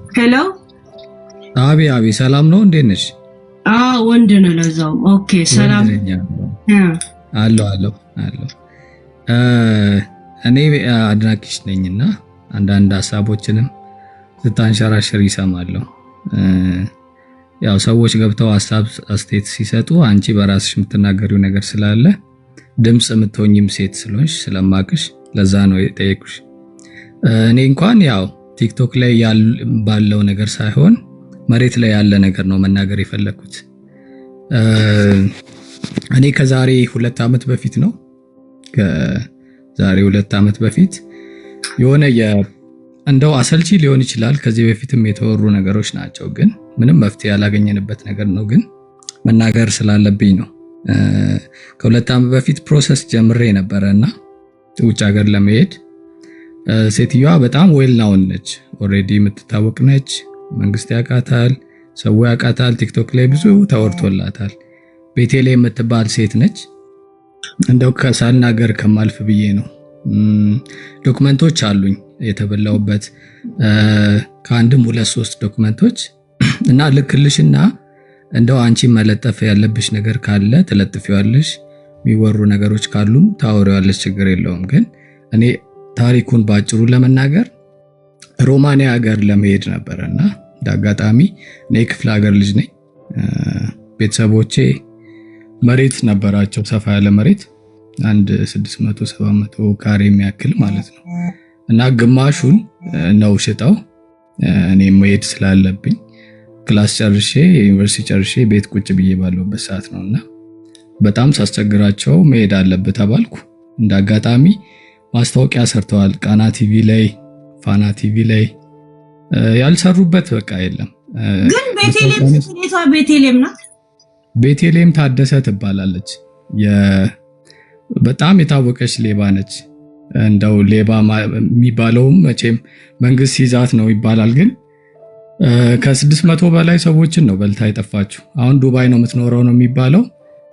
ሄሎ አቢ ሰላም ነው እንዴት ነሽ? ወንድ ነው ለዛው። ኦኬ ሰላም አለው እኔ አድናቂሽ ነኝና አንዳንድ ሀሳቦችንም ስታንሸራሽር ይሰማለሁ። ያው ሰዎች ገብተው ሀሳብ አስተያየት ሲሰጡ አንቺ በራስሽ የምትናገሪው ነገር ስላለ ድምጽ የምትሆኝም ሴት ስለሆንሽ ስለማቅሽ ለዛ ነው የጠየኩሽ። እኔ እንኳን ያው ቲክቶክ ላይ ባለው ነገር ሳይሆን መሬት ላይ ያለ ነገር ነው መናገር የፈለኩት። እኔ ከዛሬ 2 ዓመት በፊት ነው ከዛሬ 2 ዓመት በፊት የሆነ እንደው አሰልቺ ሊሆን ይችላል ከዚህ በፊትም የተወሩ ነገሮች ናቸው ግን ምንም መፍትሄ ያላገኘንበት ነገር ነው ግን መናገር ስላለብኝ ነው። ከ2 ዓመት በፊት ፕሮሰስ ጀምሬ ነበርና ውጭ ሀገር ለመሄድ ሴትዮዋ በጣም ዌል ናውን ነች፣ ኦሬዲ የምትታወቅ ነች፣ መንግስት ያውቃታል፣ ሰው ያውቃታል፣ ቲክቶክ ላይ ብዙ ተወርቶላታል። ቤቴሌ የምትባል ሴት ነች። እንደው ከሳልናገር ከማልፍ ብዬ ነው። ዶክመንቶች አሉኝ የተበላውበት ከአንድም 2-3 ዶክመንቶች እና ልክልሽና እንደው አንቺ መለጠፍ ያለብሽ ነገር ካለ ትለጥፊዋለሽ፣ የሚወሩ ነገሮች ካሉም ታወሪዋለሽ፣ ችግር የለውም። ግን እኔ ታሪኩን ባጭሩ ለመናገር ሮማኒያ ሀገር ለመሄድ ነበርና እንዳጋጣሚ እኔ ክፍለ ሀገር ልጅ ነኝ። ቤተሰቦቼ መሬት ነበራቸው፣ ሰፋ ያለ መሬት 600-700 ካሬ የሚያክል ማለት ነው እና ግማሹን ነው ሽጠው እኔ መሄድ ስላለብኝ ክላስ ጨርሼ ዩኒቨርሲቲ ጨርሼ ቤት ቁጭ ብዬ ባለሁበት ሰዓት ነውና በጣም ሳስቸግራቸው መሄድ አለበት ተባልኩ። እንዳጋጣሚ ማስታወቂያ ሰርተዋል ቃና ቲቪ ላይ፣ ፋና ቲቪ ላይ ያልሰሩበት በቃ የለም። ግን ቤቴሌም ናት። ቤቴሌም ታደሰ ትባላለች። በጣም የታወቀች ሌባ ነች። እንደው ሌባ የሚባለውም መቼም መንግስት ይዛት ነው ይባላል ግን ከ600 በላይ ሰዎችን ነው በልታ የጠፋችው። አሁን ዱባይ ነው የምትኖረው ነው የሚባለው።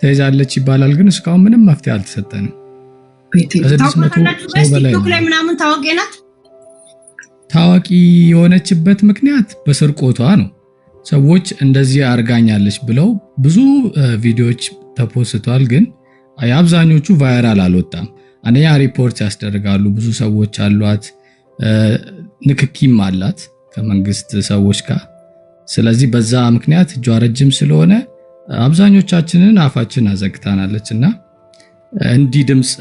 ተይዛለች ይባላል ግን እስካሁን ምንም መፍትሄ አልተሰጠንም። ቲክቶክ ላይ ምናምን ታዋቂ ናት። ታዋቂ የሆነችበት ምክንያት በስርቆቷ ነው። ሰዎች እንደዚህ አርጋኛለች ብለው ብዙ ቪዲዮዎች ተፖስቷል ግን አብዛኞቹ ቫይራል አልወጣም። አንደኛ ሪፖርት ያስደርጋሉ፣ ብዙ ሰዎች አሏት፣ ንክኪም አላት ከመንግስት ሰዎች ጋር። ስለዚህ በዛ ምክንያት እጇ ረጅም ስለሆነ አብዛኞቻችንን አፋችን አዘግታናለች እና እንዲህ ድምጽ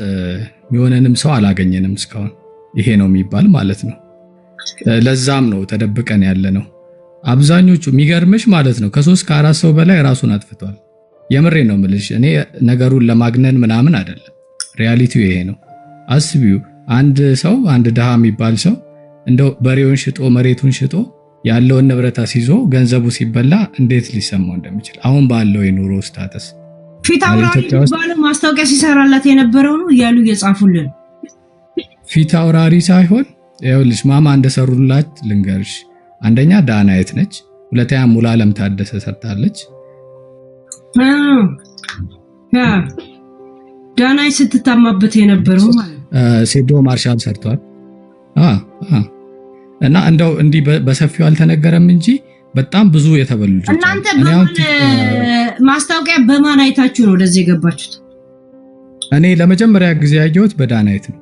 የሚሆነንም ሰው አላገኘንም እስካሁን። ይሄ ነው የሚባል ማለት ነው። ለዛም ነው ተደብቀን ያለ ነው። አብዛኞቹ የሚገርምሽ ማለት ነው ከ3-4 ሰው በላይ ራሱን አጥፍቷል። የምሬ ነው ምልሽ። እኔ ነገሩን ለማግነን ምናምን አይደለም፣ ሪያሊቲው ይሄ ነው። አስቢው አንድ ሰው አንድ ድሃ የሚባል ሰው እንደው በሬውን ሽጦ መሬቱን ሽጦ ያለውን ንብረት አስይዞ ገንዘቡ ሲበላ እንዴት ሊሰማው እንደሚችል አሁን ባለው የኑሮ ስታተስ ፊት አውራሪ ባለው ማስታወቂያ ሲሰራላት የነበረው ነው እያሉ እየጻፉልን። ፊት አውራሪ ሳይሆን ይኸውልሽ ማማ እንደሰሩላት ልንገርሽ። አንደኛ ዳናይት ነች፣ ሁለተኛ ሙሉዓለም ታደሰ ሰርታለች። ዳናይት ስትታማበት የነበረው ማለት ሴዶ ማርሻል ሰርቷል። እና እንደው እንዲህ በሰፊው አልተነገረም እንጂ በጣም ብዙ የተበሉ ልጆች። እናንተ ማስታወቂያ በማን አይታችሁ ነው ወደዚህ የገባችሁት? እኔ ለመጀመሪያ ጊዜ ያየሁት በዳናይት ነው።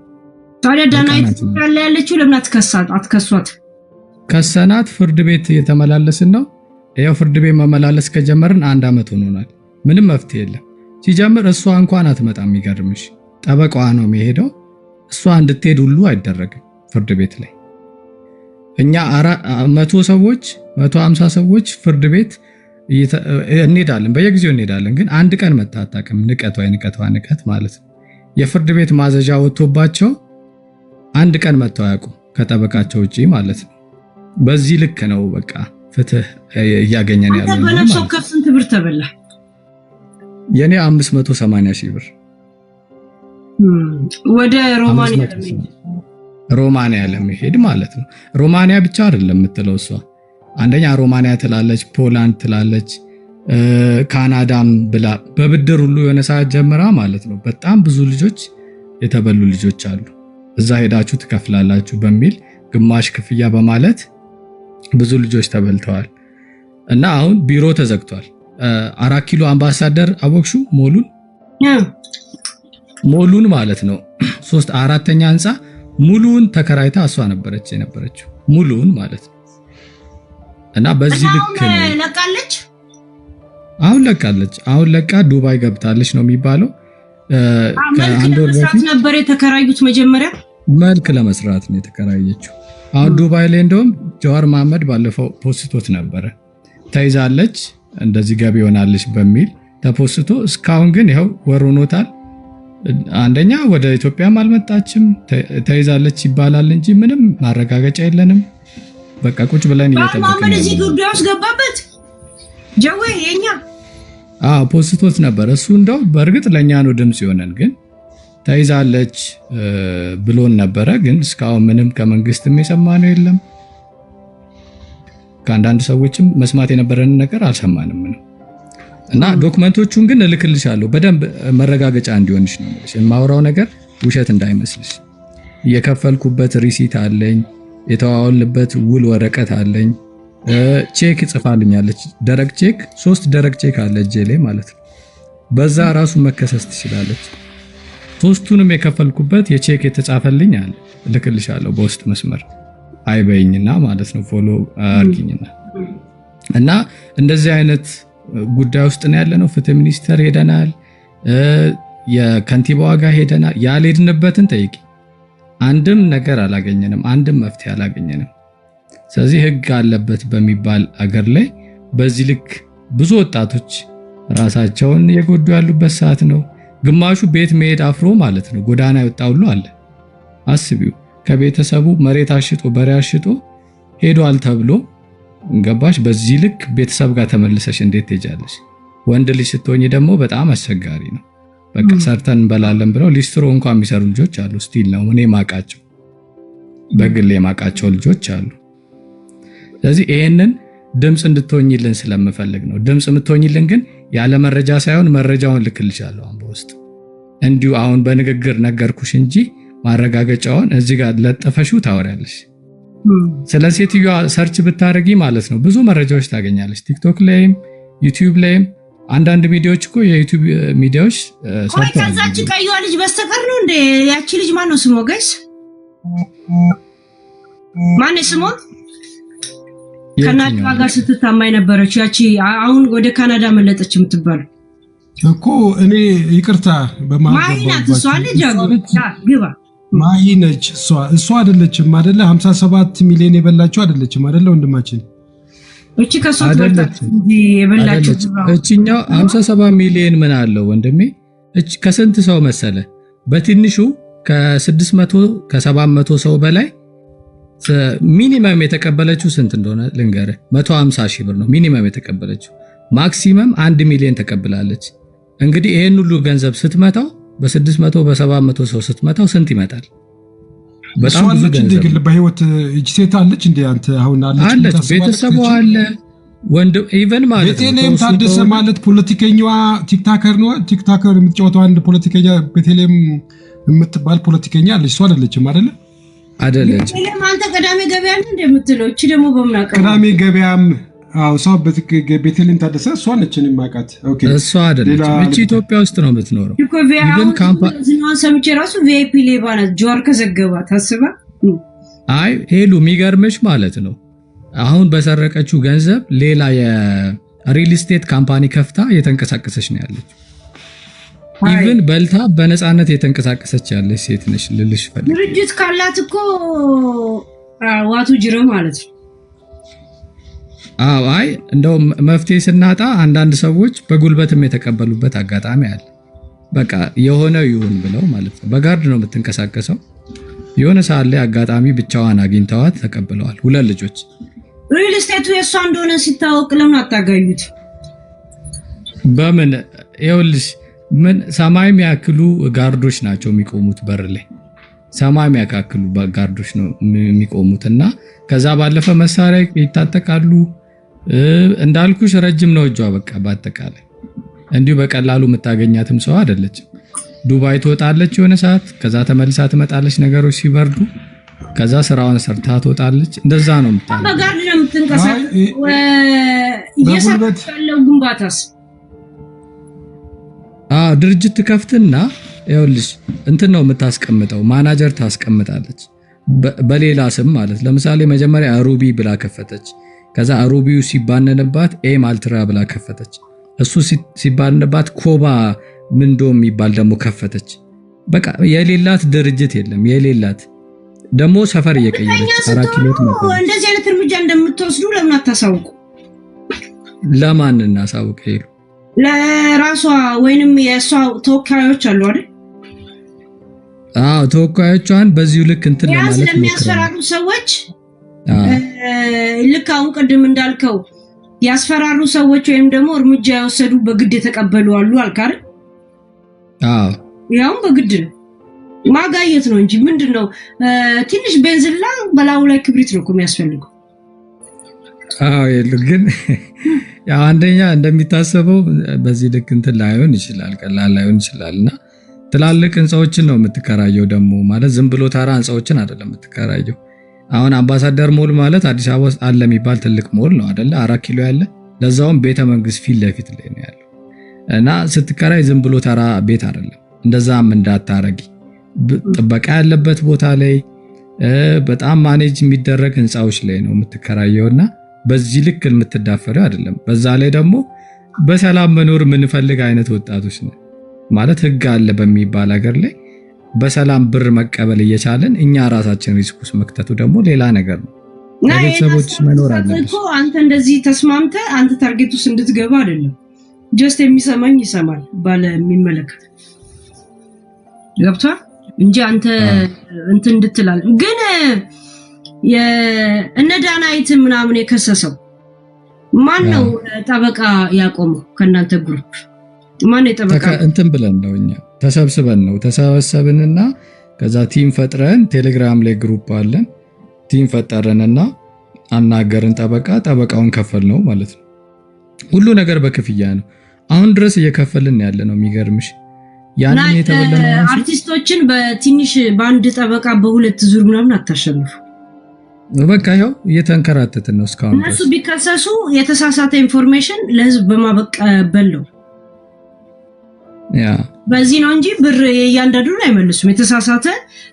ታዲያ ዳናይት ያለችው ለምን አትከሷት? ከሰናት ፍርድ ቤት የተመላለስን ነው። ያው ፍርድ ቤት መመላለስ ከጀመርን 1 ዓመት ሆኖናል። ምንም መፍትሄ የለም። ሲጀምር እሷ እንኳን አትመጣም። የሚገርምሽ ጠበቃዋ ነው የሚሄደው። እሷ እንድትሄድ ሁሉ አይደረግም ፍርድ ቤት ላይ። እኛ 100 ሰዎች 150 ሰዎች ፍርድ ቤት እንሄዳለን፣ በየጊዜው እንሄዳለን። ግን አንድ ቀን መጣ አታውቅም። ንቀት ማለት ነው። የፍርድ ቤት ማዘዣ ወጥቶባቸው አንድ ቀን መጥተው አያውቁም ከጠበቃቸው ውጪ ማለት ነው። በዚህ ልክ ነው በቃ ፍትህ እያገኘን ያለው ነው ማለት ነው። ከስንት ብር ተበላ? የኔ 580,000 ብር ወደ ሮማኒያ ለመሄድ ማለት ነው። ሮማኒያ ብቻ አይደለም የምትለው እሷ። አንደኛ ሮማኒያ ትላለች፣ ፖላንድ ትላለች፣ ካናዳም ብላ በብድር ሁሉ የሆነ ሰዓት ጀምራ ማለት ነው። በጣም ብዙ ልጆች የተበሉ ልጆች አሉ። እዛ ሄዳችሁ ትከፍላላችሁ በሚል ግማሽ ክፍያ በማለት ብዙ ልጆች ተበልተዋል እና አሁን ቢሮ ተዘግቷል። 4 ኪሎ አምባሳደር አቦክሹ ሞሉን ማለት ነው 4ኛ ህንፃ ሙሉውን ተከራይታ እሷ ነበረች የነበረችው ሙሉውን ማለት ነው። እና በዚህ ልክ ነው ለቃለች። አሁን ለቃ ዱባይ ገብታለች ነው የሚባለው። ከአንድ ወር በፊት ነበር የተከራዩት። መጀመሪያ መልክ ለመስራት ነው የተከራየችው። አሁን ዱባይ ላይ እንደውም ጀዋር መሐመድ ባለፈው ፖስቶት ነበረ ተይዛለች እንደዚህ ገቢ ሆናለች በሚል ተፖስቶ እስካሁን ግን ይኸው ወር ሆኖታል። አንደኛ ወደ ኢትዮጵያም አልመጣችም ተይዛለች ይባላል እንጂ ምንም ማረጋገጫ የለንም። በቃ ቁጭ ብለን እየተጠበቅን ነው። እዚህ ጉዳይ ውስጥ ገባበት ጀዌ የኛ ፖስቶት ነበር እሱ እንደው በእርግጥ ለኛ ነው ድምጽ ይሆነን ግን ተይዛለች ብሎን ነበረ። ግን እስካሁን ምንም ከመንግስትም የሰማነው የለም። ከአንዳንድ ሰዎችም መስማት የነበረን ነገር አልሰማንም ምንም። እና ዶክመንቶቹን ግን እልክልሻለሁ በደንብ መረጋገጫ እንዲሆንሽ ነው ማለት የማወራው ነገር ውሸት እንዳይመስልሽ። የከፈልኩበት ሪሲት አለኝ፣ የተዋዋልንበት ውል ወረቀት አለኝ፣ ቼክ ጽፋልኛለች። ደረቅ ቼክ 3 ደረቅ ቼክ አለ እጄ ላይ ማለት ነው። በዛ ራሱ መከሰስ ትችላለች። 3ቱንም የከፈልኩበት የቼክ የተጻፈልኝ አለ እልክልሻለሁ በውስጥ መስመር አይበይኝና ማለት ነው ፎሎ አርጊኝና። እና እንደዚህ አይነት ጉዳይ ውስጥ ነው ያለነው። ፍትህ ሚኒስቴር ሄደናል፣ የከንቲባዋ ጋር ሄደናል። ያልሄድንበትን ጠይቂ አንድም ነገር አላገኘንም፣ አንድም መፍትሄ አላገኘንም። ስለዚህ ህግ አለበት በሚባል አገር ላይ በዚህ ልክ ብዙ ወጣቶች ራሳቸውን የጎዱ ያሉበት ሰዓት ነው። ግማሹ ቤት መሄድ አፍሮ ማለት ነው ጎዳና የወጣው ሁሉ አለ። አስቢው ከቤተሰቡ መሬት አሽጦ በሬ አሽጦ ሄዷል ተብሎ ገባሽ። በዚህ ልክ ቤተሰብ ጋር ተመልሰሽ እንዴት ትሄጃለሽ? ወንድ ልጅ ስትሆኚ ደግሞ በጣም አስቸጋሪ ነው። በቃ ሰርተን እንበላለን ብለው ሊስትሮ እንኳን የሚሰሩ ልጆች አሉ። ስቲል ነው እኔ ማቃቸው በግል የማቃቸው ልጆች አሉ። ስለዚህ ይሄንን ድምጽ እንድትሆኝልን ስለምፈልግ ነው። ድምጽ የምትሆኝልን ግን ያለ መረጃ ሳይሆን መረጃውን ልክልሻለሁ አሁን በውስጥ እንዲሁ አሁን በንግግር ነገርኩሽ እንጂ ማረጋገጫውን እዚህ ጋር ለጠፈሽው ታወሪያለሽ። ስለ ሴትዮዋ ሰርች ብታረጊ ማለት ነው ብዙ መረጃዎች ታገኛለሽ። ቲክቶክ ላይም ዩቲዩብ ላይም አንዳንድ ሚዲያዎች እኮ የዩቲዩብ ሚዲያዎች ሰርተዋል። ከዛች ቀይዋ ልጅ በስተቀር ነው እንደ ያቺ ልጅ ማን ነው ስሟ? ጋይስ ማን ነው ስሟ? ከናዳ ጋር ስትታማ የነበረች ያቺ አሁን ወደ ካናዳ መለጠች የምትባለው እኮ እኔ ይቅርታ በማለት እሷ ልጅ ግባ ማሂ ነች። እሷ አይደለችም አይደለ? 57 ሚሊዮን የበላችሁ አይደለችም አይደለ? ወንድማችን እቺ ከሷ ተበላች እንጂ የበላችሁ እቺኛው 57 ሚሊዮን ምን አለው ወንድሜ? እቺ ከስንት ሰው መሰለ? በትንሹ ከ600 ከ700 ሰው በላይ ሚኒመም የተቀበለችው ስንት እንደሆነ ልንገርህ። 150 ሺህ ብር ነው ሚኒመም የተቀበለችው። ማክሲመም 1 ሚሊዮን ተቀብላለች። እንግዲህ ይሄን ሁሉ ገንዘብ ስትመታው በ600 በ700 ሰው ስትመታው ስንት ይመጣል? በጣም ብዙ ገንዘብ። እንዴ በህይወት እቺ ሴት አለች እንዴ? አንተ አሁን አለች፣ ቤተሰቡ አለ፣ ወንድ ኢቨን ማለት ነው። ቤተልሔም ታደሰ ማለት ፖለቲከኛዋ ቲክታከር ነው። ቲክታከር የምትጫወተው አንድ ፖለቲከኛ ቤተልሔም የምትባል ፖለቲከኛ አለች። እሷ አይደለችም አይደለ? አይደለች። አንተ ቅዳሜ ገበያ ነው እንደምትለው እቺ ደግሞ በመናቀም ቅዳሜ ገበያም ሰው ቤተልሔም ታደሰ እሷ ነች የማውቃት። ኦኬ እሷ አይደለች። እቺ ኢትዮጵያ ውስጥ ነው የምትኖረው። ግን ካምፓኒ ሰምቼ ራሱ ቪአይፒ ሌባ ናት ጆር ከዘገባት አስባ። አይ ሄሉ የሚገርምሽ ማለት ነው አሁን በሰረቀችው ገንዘብ ሌላ የሪል ስቴት ካምፓኒ ከፍታ እየተንቀሳቀሰች ነው ያለች። ኢቭን በልታ በነፃነት የተንቀሳቀሰች ያለች ሴት ነች ልልሽ ፈልግ። ድርጅት ካላት እኮ ዋቱ ጅሮ ማለት ነው። አይ እንደው መፍትሄ ስናጣ አንዳንድ ሰዎች በጉልበትም የተቀበሉበት አጋጣሚ አለ። በቃ የሆነው ይሁን ብለው ማለት ነው። በጋርድ ነው የምትንቀሳቀሰው። የሆነ ሰዓት ላይ አጋጣሚ ብቻዋን አግኝተዋት ተቀብለዋል 2 ልጆች። ሪል ስቴቱ የሷ እንደሆነ ሲታወቅ ለምን አታጋዩት? በምን ይኸውልሽ ምን ሰማይ የሚያክሉ ጋርዶች ናቸው የሚቆሙት በር ላይ። ሰማይ የሚያካክሉ ጋርዶች ነው የሚቆሙትና ከዛ ባለፈ መሳሪያ ይታጠቃሉ። እንዳልኩሽ ረጅም ነው እጇ። በቃ በአጠቃላይ እንዲሁ በቀላሉ የምታገኛትም ሰው አይደለችም። ዱባይ ትወጣለች የሆነ ሰዓት፣ ከዛ ተመልሳ ትመጣለች ነገሮች ሲበርዱ። ከዛ ስራውን ሰርታ ትወጣለች። እንደዛ ነው የምታለው። በጋር ነው የምትንቀሳቀሰው። ያለው ግንባታስ ድርጅት ትከፍትና ይኸውልሽ እንትን ነው የምታስቀምጠው፣ ማናጀር ታስቀምጣለች በሌላ ስም ማለት። ለምሳሌ መጀመሪያ ሩቢ ብላ ከፈተች። ከዛ ሩቢው ሲባነንባት ኤም አልትራ ብላ ከፈተች። እሱ ሲባነንባት ኮባ ምንዶ የሚባል ደግሞ ከፈተች። በቃ የሌላት ድርጅት የለም። የሌላት ደግሞ ሰፈር እየቀየረች 4 ኪሎ ነው። እንደዚህ አይነት እርምጃ እንደምትወስዱ ለምን አታሳውቁ? ለማን እናሳውቅ? ይሉ ለራሷ ወይንም የሷ ተወካዮች አሉ አይደል? ተወካዮቿን በዚሁ ልክ እንትን ለማለት ነው የሚያስፈራሩ ሰዎች። ልክ አሁን ቅድም እንዳልከው ያስፈራሩ ሰዎች ወይም ደግሞ እርምጃ የወሰዱ በግድ የተቀበሉ አሉ አልክ አይደል? ያው በግድ ነው ማጋየት ነው እንጂ ምንድነው? ትንሽ ቤንዚንላ በላዩ ላይ ክብሪት ነው የሚያስፈልገው። ግን ያው አንደኛ እንደሚታሰበው በዚህ ልክ እንትን ላይሆን ይችላል፣ ቀላል ላይሆን ይችላልና ትላልቅ ህንጻዎችን ነው የምትከራየው። ደግሞ ማለት ዝም ብሎ ተራ ህንጻዎችን አይደለም የምትከራየው። አሁን አምባሳደር ሞል ማለት አዲስ አበባ ውስጥ አለ የሚባል ትልቅ ሞል ነው አይደለ? 4 ኪሎ ያለ፣ ለዛውም ቤተ መንግስት ፊት ለፊት ላይ ነው ያለው። እና ስትከራይ ዝም ብሎ ተራ ቤት አይደለም። እንደዛም እንዳታረጊ፣ ጥበቃ ያለበት ቦታ ላይ በጣም ማኔጅ የሚደረግ ህንጻዎች ላይ ነው የምትከራየውና በዚህ ልክ የምትዳፈረው አይደለም። በዛ ላይ ደግሞ በሰላም መኖር የምንፈልግ አይነት ወጣቶች ነው ማለት ህግ አለ በሚባል ሀገር ላይ በሰላም ብር መቀበል እየቻለን እኛ ራሳችን ሪስክ ውስጥ መክተቱ ደግሞ ሌላ ነገር ነው። ቤተሰቦች መኖር አለበት። አንተ እንደዚህ ተስማምተ አንተ ታርጌት ውስጥ እንድትገባ አይደለም። ጀስት የሚሰማኝ ይሰማል ባለ የሚመለከት ገብቷል እንጂ አንተ እንትን እንድትላል። ግን የእነ ዳናይት ምናምን የከሰሰው ማን ነው? ጠበቃ ያቆመው ከእናንተ ግሩፕ ማን የጠበቃ እንትን ብለን ነው እኛ ተሰብስበን ነው ተሰበሰብንና ከዛ ቲም ፈጥረን ቴሌግራም ላይ ግሩፕ አለን። ቲም ፈጠረንና አናገርን ጠበቃውን ከፈል ነው ማለት ነው። ሁሉ ነገር በክፍያ ነው አሁን ድረስ እየከፈልን ያለ ነው። የሚገርምሽ ያንን የተበለነ አርቲስቶችን በትንሽ ባንድ ጠበቃ በሁለት ዙር ምናምን አታሸንፉ። በቃ ያው እየተንከራተትን ነው እስካሁን። እነሱ ቢከሰሱ የተሳሳተ ኢንፎርሜሽን ለህዝብ በማበቀበል ነው። በዚህ ነው እንጂ ብር እያንዳንዱን አይመልሱም። የተሳሳተ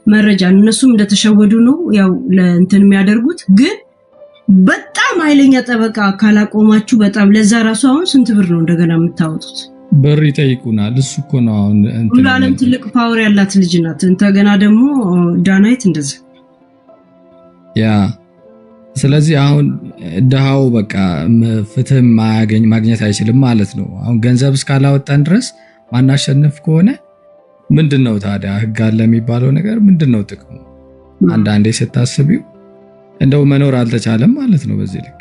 መረጃ እነሱም እንደተሸወዱ ነው ያው ለእንትን የሚያደርጉት። ግን በጣም ኃይለኛ ጠበቃ ካላቆማችሁ በጣም ለዛ ራሱ አሁን ስንት ብር ነው እንደገና የምታወጡት? ብር ይጠይቁናል። እሱ እኮ ነው አሁን እንትን ዓለም ትልቅ ፓወር ያላት ልጅ ናት። እንደገና ደግሞ ዳናይት እንደዛ ያ። ስለዚህ አሁን ደሃው በቃ ፍትህ ማግኘት አይችልም ማለት ነው። አሁን ገንዘብ እስካላወጣን ድረስ ማናሸንፍ ከሆነ ምንድነው ታዲያ ህግ አለ የሚባለው ነገር ምንድነው ጥቅሙ? አንዳንዴ ስታስቢው እንደው መኖር አልተቻለም ማለት ነው። በዚህ ልክ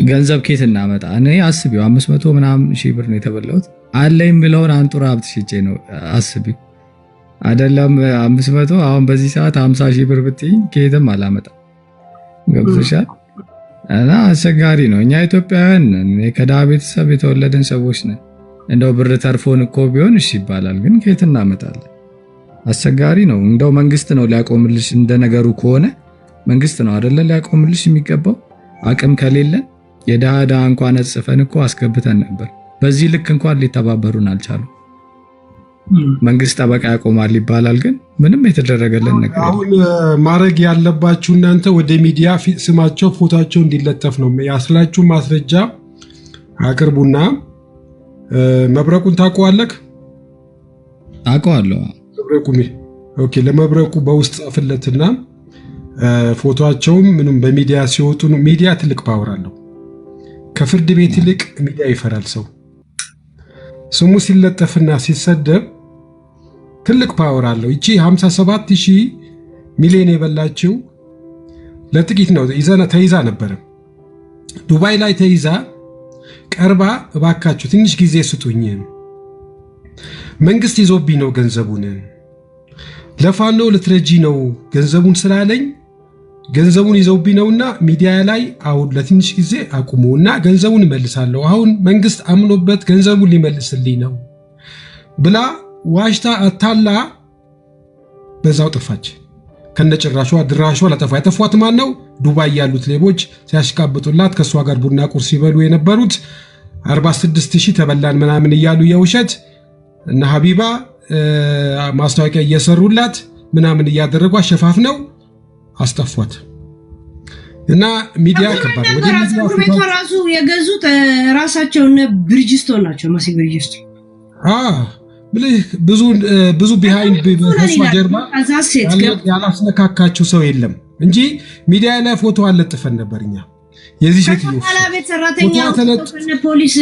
ገንዘብ ኬት እናመጣ? እኔ አስቢው 500 ምናምን ሺህ ብር ነው የተበላሁት አለኝ ብለውን አንጡራ ሀብት ሽጬ ነው አስቢው። አይደለም 500 አሁን በዚህ ሰዓት 50 ሺህ ብር ብትይኝ ኬትም አላመጣም። ገብቶሻል? እና አስቸጋሪ ነው። እኛ ኢትዮጵያውያን ከድሃ ቤተሰብ የተወለድን ሰዎች ነን። እንደው ብር ተርፎን እኮ ቢሆን እሺ ይባላል፣ ግን ኬት እናመጣለን? አስቸጋሪ ነው። እንደው መንግስት ነው ሊያቆምልሽ፣ እንደነገሩ ከሆነ መንግስት ነው አይደለ ሊያቆምልሽ የሚገባው። አቅም ከሌለን የድሃ እንኳን ጽፈን እኮ አስገብተን ነበር። በዚህ ልክ እንኳን ሊተባበሩን አልቻሉ። መንግስት ጠበቃ ያቆማል ይባላል፣ ግን ምንም የተደረገልን ነገር አሁን ማድረግ ያለባችሁ እናንተ ወደ ሚዲያ ስማቸው ፎቶቸው እንዲለጠፍ ነው ያስላችሁ ማስረጃ አቅርቡና መብረቁን ታውቀዋለህ? አውቀዋለሁ። መብረቁ ኦኬ። ለመብረቁ በውስጥ ጻፍለትና ፎቶቸውም ምንም በሚዲያ ሲወጡ ነው። ሚዲያ ትልቅ ፓወር አለው። ከፍርድ ቤት ይልቅ ሚዲያ ይፈራል ሰው። ስሙ ሲለጠፍና ሲሰደብ ትልቅ ፓወር አለው። እቺ 57,000 ሚሊዮን የበላችው ለጥቂት ነው። ተይዛ ነበር ዱባይ ላይ ተይዛ ቀርባ እባካችሁ ትንሽ ጊዜ ስጡኝ፣ መንግስት ይዞብኝ ነው ገንዘቡን፣ ለፋኖ ልትረጂ ነው ገንዘቡን ስላለኝ ገንዘቡን ይዘውብኝ ነውና ሚዲያ ላይ አሁን ለትንሽ ጊዜ አቁሙና ገንዘቡን እመልሳለሁ፣ አሁን መንግስት አምኖበት ገንዘቡን ሊመልስልኝ ነው ብላ ዋሽታ አታላ በዛው ጠፋች። ከነጭራሿ ድራሿ ለጠፋ ያጠፏት ማን ነው? ዱባይ ያሉት ሌቦች ሲያሽቃብጡላት ከሷ ጋር ቡና ቁርስ ይበሉ የነበሩት 46000 ተበላን ምናምን እያሉ የውሸት እና ሀቢባ ማስታወቂያ እየሰሩላት ምናምን እያደረጉ አሸፋፍነው አስጠፏት። እና ሚዲያ ከባድ ወደ ሚዲያ ራሱ የገዙት ራሳቸው ብሪጅስቶን ናቸው። መሲ ብሪጅስቶን ብዙ ቢሃይንድ በሷ ጀርባ ያላስነካካችሁ ሰው የለም እንጂ ሚዲያ ላይ ፎቶ አለጥፈን ነበርኛ። የዚህ ሴት ቤት ሰራተኛ ፖሊስ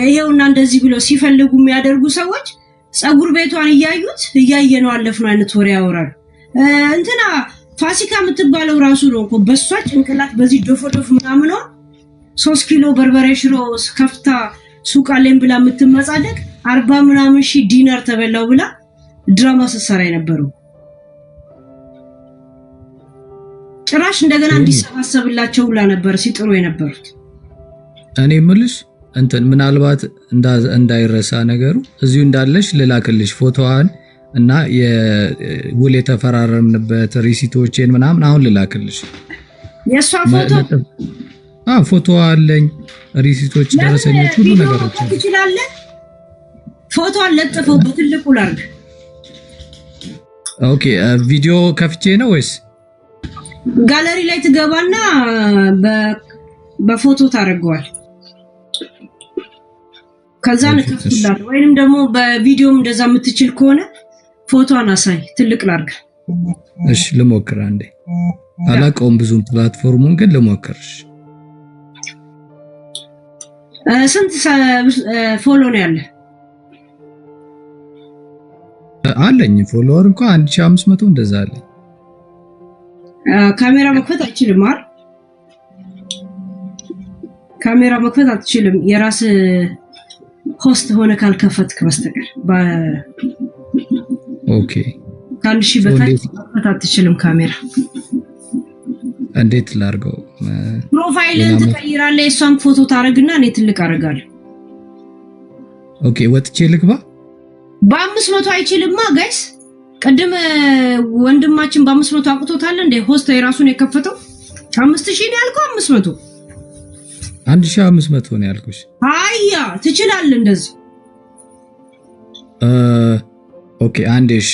ይሄውና እንደዚህ ብሎ ሲፈልጉ የሚያደርጉ ሰዎች ጸጉር ቤቷን እያየነው አለፍነው አይነት ወሬ ያወራሉ። እንትና ፋሲካ የምትባለው ራሱ ነው እኮ በሷ ጭንቅላት በዚህ ዶፎ ምናምን 3 ኪሎ በርበሬ ሽሮ ከፍታ ሱቅ አለኝ ብላ የምትመጻደቅ 40 ምናምን ሺህ ዲናር ተበላው ብላ ድራማ ስትሰራ የነበረው ጭራሽ እንደገና እንዲሰባሰብላቸው ብላ ነበር ሲጥሩ የነበሩት። እኔ የምልሽ እንትን ምናልባት እንዳይረሳ ነገሩ እዚሁ እንዳለሽ ልላክልሽ ፎቶዋን እና የውል የተፈራረምንበት ሪሲቶችን ምናምን አሁን ልላክልሽ። የሷ ፎቶ አለኝ፣ ሪሲቶች፣ ደረሰኞች፣ ሁሉ ነገሮች ትችላለህ። ፎቶ አለጥፈው በትልቁ ላርግ። ኦኬ ቪዲዮ ከፍቼ ነው ወይስ ጋለሪ ላይ ትገባና በፎቶ ታደርገዋል። ከዛ ነከፍትላት ወይንም ደግሞ በቪዲዮም እንደዛ የምትችል ከሆነ ፎቶን አሳይ፣ ትልቅ ላርግ። እሺ ልሞክር አንዴ። አላውቀውም ብዙም ፕላትፎርሙን ግን ልሞክርሽ። ስንት ፎሎ ነው ያለ? አለኝ ፎሎወር እንኳን 1500 እንደዛ አለኝ። ካሜራ መክፈት አይችልም አይደል? ካሜራ መክፈት አትችልም የራስ ሆስት ሆነ ካልከፈትክ በስተቀር። ኦኬ ከአንድ ሺህ በታች መክፈት አትችልም ካሜራ። እንዴት ላርገው? ፕሮፋይልን ትቀይራለህ፣ እሷን ፎቶ ታረግና እኔ ትልቅ አረጋለሁ። ኦኬ ወጥቼ ልግባ። በ500 አይችልምማ ጋይስ። ቀደም ወንድማችን በ500 አቅቶታል እንደ ሆስት የራሱን የከፈተው 5000 ነው ያልከው። 500 1500 ነው ያልኩሽ። አያ ትችላለህ እንደዚህ። ኦኬ አንዴሽ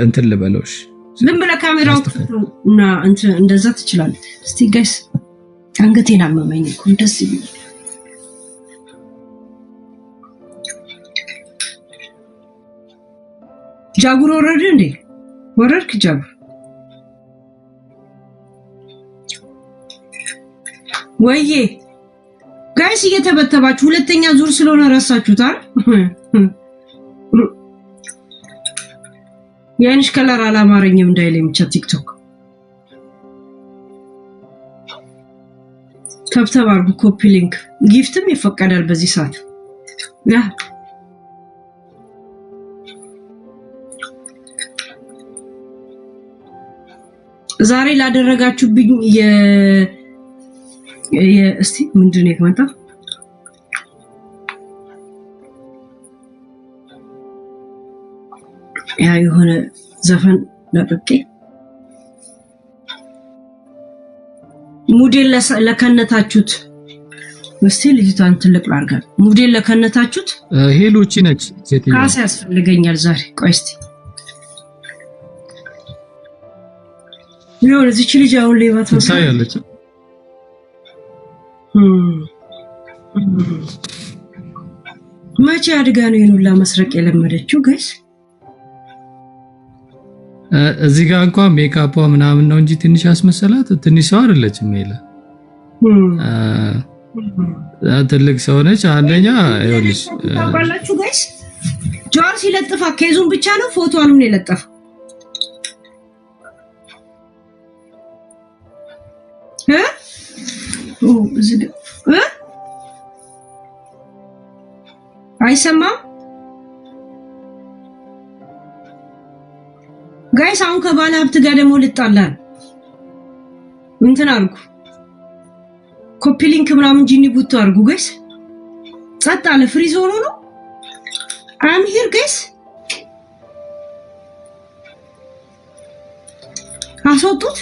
እንትን ልበለውሽ። ዝም ብለህ ካሜራው እና እንትን እንደዛ ትችላለህ። እስቲ ጋይስ አንገቴን አመመኝ እኮ እንደዚህ ቢል ጃጉር ወረደ እንዴ? ወረድክ ጃጉር? ወይዬ ጋይስ እየተበተባችሁ ሁለተኛ ዙር ስለሆነ ረሳችሁታል። የአይንሽ ከለር አላማረኝም እንዳይለኝ ብቻ ቲክቶክ ተብተብ አድርጉ። ኮፒ ሊንክ ጊፍትም ይፈቀዳል በዚህ ሰዓት። ያ ዛሬ ላደረጋችሁብኝ እስቲ ምንድነው የከመጣ ያ የሆነ ዘፈን ለጥቄ ሙዴል ለከነታችሁት። እስቲ ልጅቷን ትልቅ ላርጋት። ሙዴል ለከነታችሁት ሄሎቺ ነች ሴትዮ። ካሳ ያስፈልገኛል ዛሬ። ቆይ እስቲ ነው እዚች ልጅ አሁን ሌባ ትሳያለች። መቼ አድጋ ነው የኑላ መስረቅ የለመደችው ጋይስ? እዚህ ጋር እንኳን ሜካፕ ምናምን ነው እንጂ ትንሽ ያስመሰላት ትንሽ ሰው አይደለችም። ሜላ ትልቅ ሰው ነች። አንደኛ ይኸውልሽ ታውቃላችሁ ጋይስ ጆር ሲለጥፋ ኬዙን ብቻ ነው ፎቶ አሉን የለጠፈው። አይሰማም ጋይስ። አሁን ከባለ ሀብት ጋር ደግሞ ልጣላን እንትን አድርጉ። ኮፒ ሊንክ ምናምን ጂኒ ቡቶ አድርጉ ጋይስ። ጸጥ አለ ፍሪዝ ሆኖ ነው። አም ሂር ጋይስ። አስወጡት።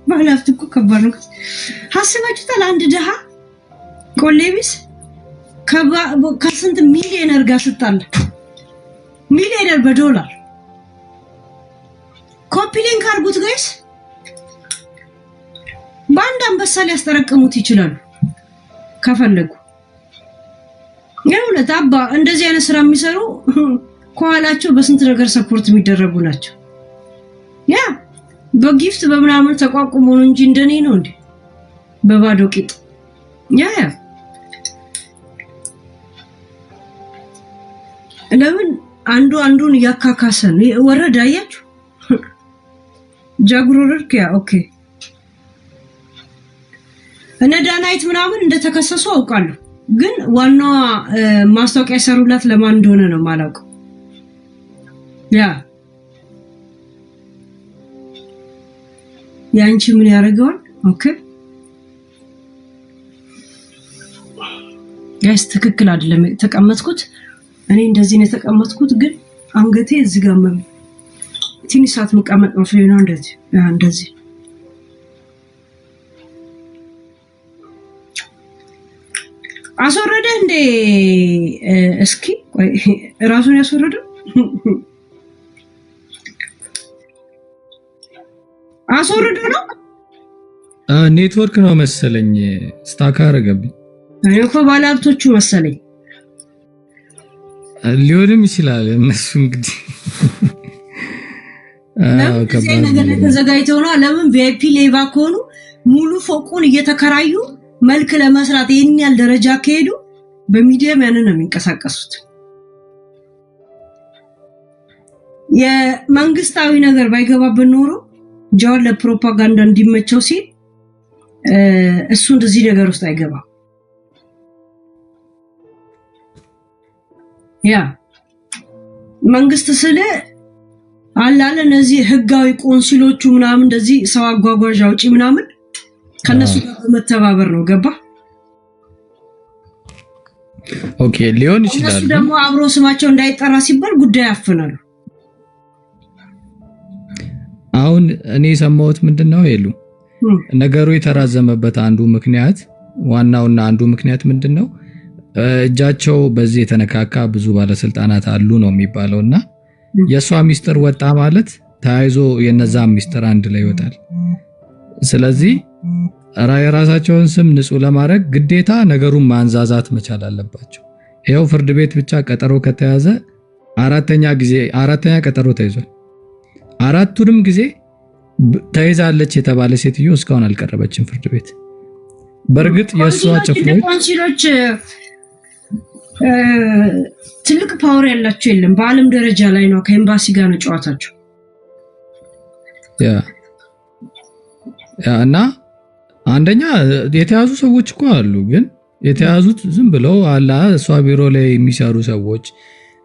ባለሀብት እኮ ከባድ ነው። አስባችሁታል? አንድ ድሃ ቆሌቢስ ከስንት ሚሊዮነር ጋር ስጣለ፣ ሚሊዮነር በዶላር ኮፒ ሊንክ አድርጉት ጋይስ። በአንድ አንበሳ ሊያስጠረቅሙት ይችላሉ ከፈለጉ። የእውነት አባ እንደዚህ አይነት ስራ የሚሰሩ ከኋላቸው በስንት ነገር ሰፖርት የሚደረጉ ናቸው። ያ በጊፍት በምናምን ተቋቁሞ ነው እንጂ እንደኔ ነው እንዴ በባዶ ቂጥ። ያ ለምን አንዱ አንዱን እያካካሰ ነው ወረደ። አያችሁ ጃጉሮርክ። ያ ኦኬ እነ ዳናይት ምናምን እንደተከሰሱ አውቃለሁ፣ ግን ዋናዋ ማስታወቂያ ሰሩላት ለማን እንደሆነ ነው የማላውቀው። ያ ያንቺ ምን ያደርገዋል? ኦኬ ጋይስ ትክክል አይደለም የተቀመጥኩት። እኔ እንደዚህ ነው የተቀመጥኩት፣ ግን አንገቴ እዚህ ጋር ትንሽ ሰዓት መቀመጥ ነው ፍሬና እንደዚህ አስወረደ እንዴ? እስኪ ቆይ ራሱን ያስወረደው አስወረደ ነው? ኔትወርክ ነው መሰለኝ ስታክ አደረገብኝ። እኔ እኮ ባለሀብቶቹ መሰለኝ ሊሆንም ይችላል። እነሱ እንግዲህ ከዚህ ነገር ተዘጋጅተው ነው። ለምን ቪአይፒ ሌባ ከሆኑ ሙሉ ፎቁን እየተከራዩ መልክ ለመስራት ይሄን ያህል ደረጃ ከሄዱ በሚዲያም ያንን ነው የሚንቀሳቀሱት። የመንግስታዊ ነገር ባይገባበት ኖሮ ጃዋር ለፕሮፓጋንዳ እንዲመቸው ሲል እሱ እንደዚህ ነገር ውስጥ አይገባም። ያ መንግስት ስለ አላለ እነዚህ ህጋዊ ቆንሲሎቹ ምናምን እንደዚህ ሰው አጓጓዥ አውጪ ምናምን ከነሱ ጋር መተባበር ነው። ገባ? ኦኬ ሊሆን ይችላል። እነሱ ደግሞ አብሮ ስማቸው እንዳይጠራ ሲባል ጉዳይ ያፈናሉ። አሁን እኔ የሰማሁት ምንድነው ይሉ ነገሩ የተራዘመበት አንዱ ምክንያት ዋናውና አንዱ ምክንያት ምንድነው እጃቸው በዚህ የተነካካ ብዙ ባለስልጣናት አሉ ነው የሚባለውና የሷ ሚስጥር ወጣ ማለት ተያይዞ የነዛ ሚስጥር አንድ ላይ ይወጣል። ስለዚህ የራሳቸውን ስም ንጹህ ለማድረግ ግዴታ ነገሩን ማንዛዛት መቻል አለባቸው። ይሄው ፍርድ ቤት ብቻ ቀጠሮ ከተያዘ አራተኛ ቀጠሮ ተይዟል። አራቱንም ጊዜ ተይዛለች የተባለ ሴትዮ እስካሁን አልቀረበችም ፍርድ ቤት። በእርግጥ የሷ ጭፍሮች ትልቅ ፓወር ያላቸው የለም። በአለም ደረጃ ላይ ነው ከኤምባሲ ጋር ነው ጨዋታቸው። እና አንደኛ የተያዙ ሰዎች እኮ አሉ፣ ግን የተያዙት ዝም ብለው አላ እሷ ቢሮ ላይ የሚሰሩ ሰዎች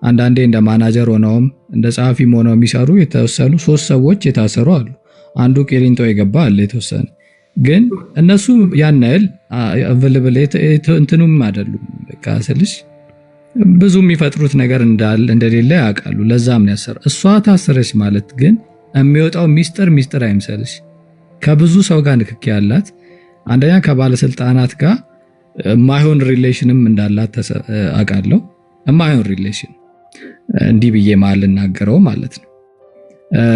አንዳንዴ እንደ ማናጀር ሆነውም እንደ ጸሐፊም ሆነው የሚሰሩ የተወሰኑ 3 ሰዎች የታሰሩ አሉ። አንዱ ቄሊንጦ የገባ አለ የተወሰነ። ግን እነሱ ያን ያህል አቨለብል እንትኑም አይደሉም። በቃ ስልሽ ብዙ የሚፈጥሩት ነገር እንደሌለ ያውቃሉ። ለዛም ነው ያሰረ። እሷ ታሰረች ማለት ግን የሚወጣው ሚስጥር አይምሰልሽ። ከብዙ ሰው ጋር ንክኪ ያላት አንደኛ ከባለስልጣናት ጋር ማይሆን ሪሌሽንም እንዳላት አውቃለሁ። ማይሆን ሪሌሽን እንዲህ ብዬ ማል እናገረው ማለት ነው።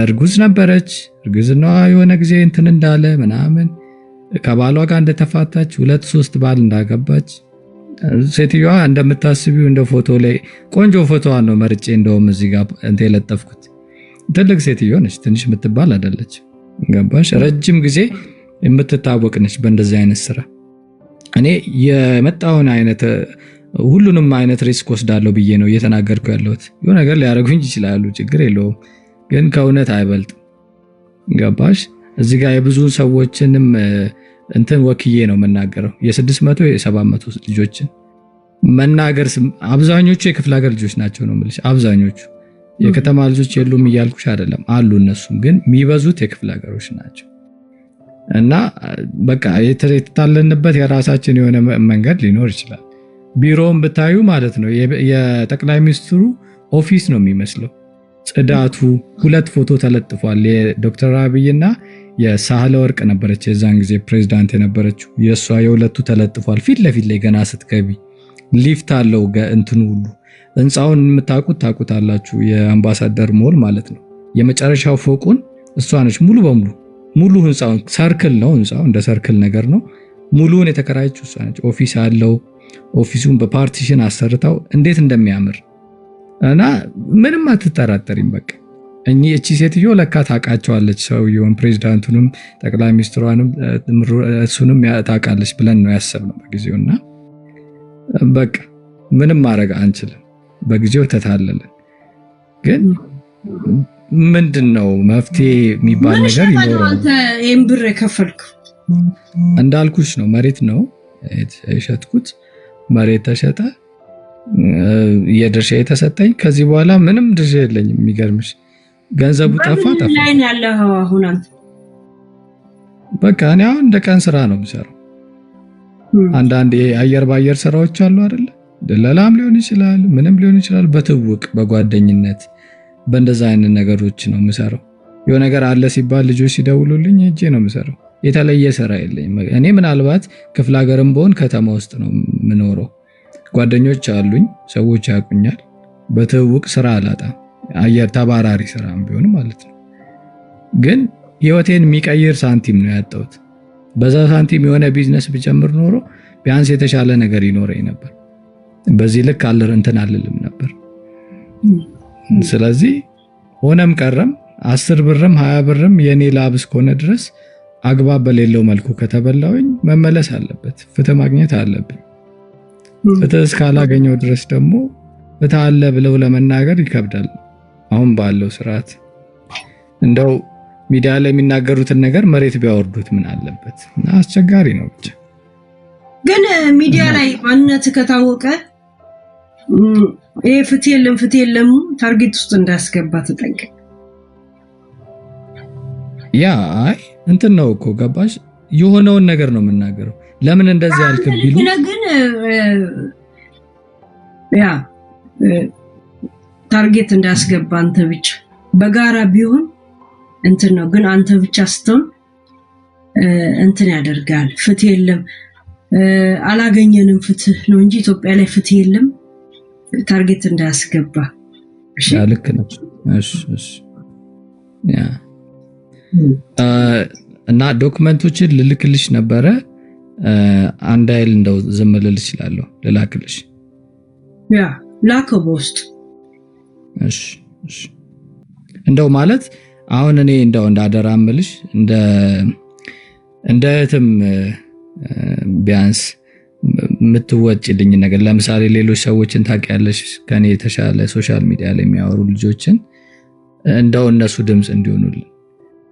እርጉዝ ነበረች። እርግዝናዋ የሆነ ጊዜ እንትን እንዳለ ምናምን ከባሏ ጋር እንደተፋታች 2-3 ባል እንዳገባች ሴትዮዋ እንደምታስቢው እንደ ፎቶ ላይ ቆንጆ ፎቶዋን ነው መርጬ እንደውም እዚህ ጋር እንተ የለጠፍኩት። ትልቅ ሴትዮ ነች፣ ትንሽ የምትባል አይደለች። ገባሽ? ረጅም ጊዜ የምትታወቅ ነች በእንደዚህ አይነት ስራ። እኔ የመጣውን አይነት ሁሉንም አይነት ሪስክ ወስዳለሁ ብዬ ነው እየተናገርኩ ያለሁት። የሆነ ነገር ሊያደርጉኝ ይችላሉ፣ ችግር የለውም፣ ግን ከእውነት አይበልጥም። ገባሽ? እዚህ ጋር የብዙ ሰዎችንም እንትን ወክዬ ነው የምናገረው። የ600 የ700 ልጆችን መናገር አብዛኞቹ የክፍለ ሀገር ልጆች ናቸው ነው የምልሽ። አብዛኞቹ የከተማ ልጆች የሉም እያልኩሽ አይደለም፣ አሉ። እነሱም ግን የሚበዙት የክፍለ ሀገሮች ናቸው። እና በቃ የተታለንበት የራሳችን የሆነ መንገድ ሊኖር ይችላል። ቢሮውን ብታዩ ማለት ነው የጠቅላይ ሚኒስትሩ ኦፊስ ነው የሚመስለው። ጽዳቱ ሁለት ፎቶ ተለጥፏል። የዶክተር አብይና የሳህለ ወርቅ ነበረች የዛን ጊዜ ፕሬዝዳንት የነበረችው የሷ የሁለቱ ተለጥፏል። ፊት ለፊት ላይ ገና ስትገቢ ሊፍት አለው እንትኑ ሁሉ ህንጻውን የምታውቁት ታውቁታላችሁ። የአምባሳደር ሞል ማለት ነው። የመጨረሻው ፎቁን እሷ ነች ሙሉ ህንጻውን ሰርክል ነው ህንጻው እንደ ሰርክል ነገር ነው። ሙሉውን የተከራየችው እሷ ነች። ኦፊስ አለው። ኦፊሱን በፓርቲሽን አሰርታው እንዴት እንደሚያምር እና ምንም አትጠራጠሪም። በቃ እቺ ሴትዮ ለካ ታውቃቸዋለች ሰውየውን ፕሬዝዳንቱንም ጠቅላይ ሚኒስትሯንም እሱንም ታውቃለች ብለን ነው ያሰብነው በጊዜውና በቃ ምንም ማድረግ አንችልም። በጊዜው ተታለለን። ግን ምንድነው መፍትሄ የሚባል ነገር ይኖራል። አንተ ይሄን ብር የከፈልከው እንዳልኩሽ ነው። መሬት ነው የሸጥኩት። መሬት ተሸጠ። የድርሻ የተሰጠኝ ከዚህ በኋላ ምንም ድርሻ የለኝም። የሚገርምሽ ገንዘቡ ጠፋ። ላይ ያለው አሁን አንተ በቃ እኔ አሁን እንደ ቀን ስራ ነው የምሰራው። አንዳንድ አየር ባየር ስራዎች አሉ አይደል? ደላላም ሊሆን ይችላል፣ ምንም ሊሆን ይችላል። በትውቅ በጓደኝነት በእንደዛ አይነት ነገሮች ነው የምሰራው። የሆነ ነገር አለ ሲባል ልጆች ሲደውሉልኝ ሄጄ ነው የምሰራው። የተለየ ስራ የለኝም። እኔ ምናልባት ክፍለ ሀገርም በሆን ከተማ ውስጥ ነው የምኖረው። ጓደኞች አሉኝ፣ ሰዎች ያውቁኛል። በትውቅ ስራ አላጣም። አየር ተባራሪ ስራም ቢሆን ማለት ነው። ግን ህይወቴን የሚቀይር ሳንቲም ነው ያጣሁት። በዛ ሳንቲም የሆነ ቢዝነስ ብጀምር ኖሮ ቢያንስ የተሻለ ነገር ይኖረኝ ነበር። በዚህ ልክ እንትን አልልም ነበር። ስለዚህ ሆነም ቀረም 10 ብርም 20 ብርም የኔ ላብ እስከሆነ ድረስ አግባብ በሌለው መልኩ ከተበላውኝ መመለስ አለበት። ፍትህ ማግኘት አለብኝ። ፍትህ እስካላገኘው ድረስ ደግሞ ፍትህ አለ ብለው ለመናገር ይከብዳል። አሁን ባለው ስርዓት እንደው ሚዲያ ላይ የሚናገሩትን ነገር መሬት ቢያወርዱት ምን አለበት? እና አስቸጋሪ ነው ብቻ። ግን ሚዲያ ላይ ማንነት ከታወቀ ይሄ ፍትህ የለም ታርጌት ውስጥ እንዳያስገባ ተጠንቀቅ። ያ አይ እንትን ነው እኮ ገባሽ? የሆነውን ነገር ነው የምናገረው። ለምን እንደዚህ ያልክ ቢሉ ግን ያ ታርጌት እንዳያስገባ አንተ ብቻ በጋራ ቢሆን እንትን ነው። ግን አንተ ብቻ ስትሆን እንትን ያደርጋል። ፍትህ የለም አላገኘንም ፍትህ ነው እንጂ ኢትዮጵያ ላይ ፍትህ የለም ታርጌት እንዳያስገባ። እሺ ልክ ነው። እሺ ያ እና ዶክመንቶችን ልልክልሽ ነበረ። አንድ አይል እንደው ዝም ልልሽ እችላለሁ። ልላክልሽ? ያ ላከው በውስጥ። እሺ እንደው ማለት አሁን እኔ እንደው እንዳደራምልሽ እንደ እህትም ቢያንስ የምትወጪልኝ ነገር ለምሳሌ ሌሎች ሰዎችን ታውቂያለሽ ከኔ የተሻለ ሶሻል ሚዲያ ላይ የሚያወሩ ልጆችን እንደው እነሱ ድምጽ እንዲሆኑልኝ።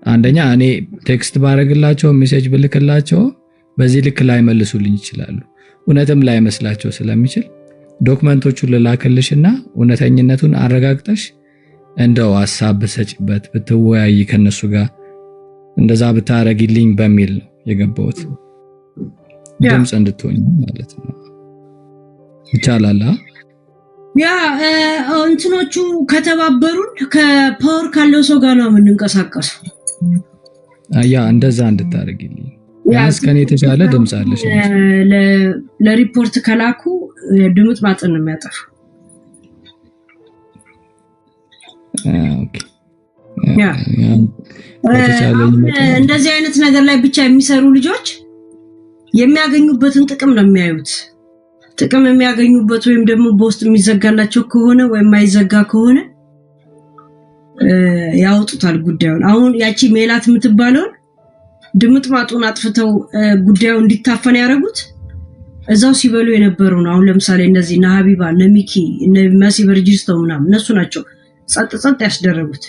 አንደኛ እኔ ቴክስት ባረግላቸው ሜሴጅ ብልክላቸው በዚህ ልክ ላይ መልሱልኝ ይችላሉ። እውነትም ላይ መስላቸው ስለሚችል ዶክመንቶቹን ልላክልሽና እውነተኝነቱን አረጋግጠሽ እንደው ሐሳብ ብትሰጪበት ብትወያይ ከነሱ ጋር እንደዛ ብታረጊልኝ በሚል ነው የገባሁት። ድምጽ እንድትሆኝ ማለት ነው። ይቻላል? ያ እንትኖቹ ከተባበሩን ከፓወር ካለው ሰው ጋር ነው የምንንቀሳቀሰው። ያ እንደዛ እንድታረጊልኝ ያስ ከኔ የተሻለ ድምጽ አለሽ። ለሪፖርት ከላኩ ድምጽ ማጥን ነው የሚያጠፉ። ኦኬ ያ እንደዚህ አይነት ነገር ላይ ብቻ የሚሰሩ ልጆች የሚያገኙበትን ጥቅም ነው የሚያዩት። ጥቅም የሚያገኙበት ወይም ደግሞ በውስጥ የሚዘጋላቸው ከሆነ ወይም ማይዘጋ ከሆነ ያወጡታል ጉዳዩን። አሁን ያቺ ሜላት የምትባለውን ድምጥማጡን አጥፍተው ጉዳዩ እንዲታፈን ያደረጉት እዛው ሲበሉ የነበሩ ነው። አሁን ለምሳሌ እነዚህ እነ ሀቢባ እነ ሚኪ እነ መሲ በርጅስተው ምናምን እነሱ ናቸው ጸጥ ያስደረጉት።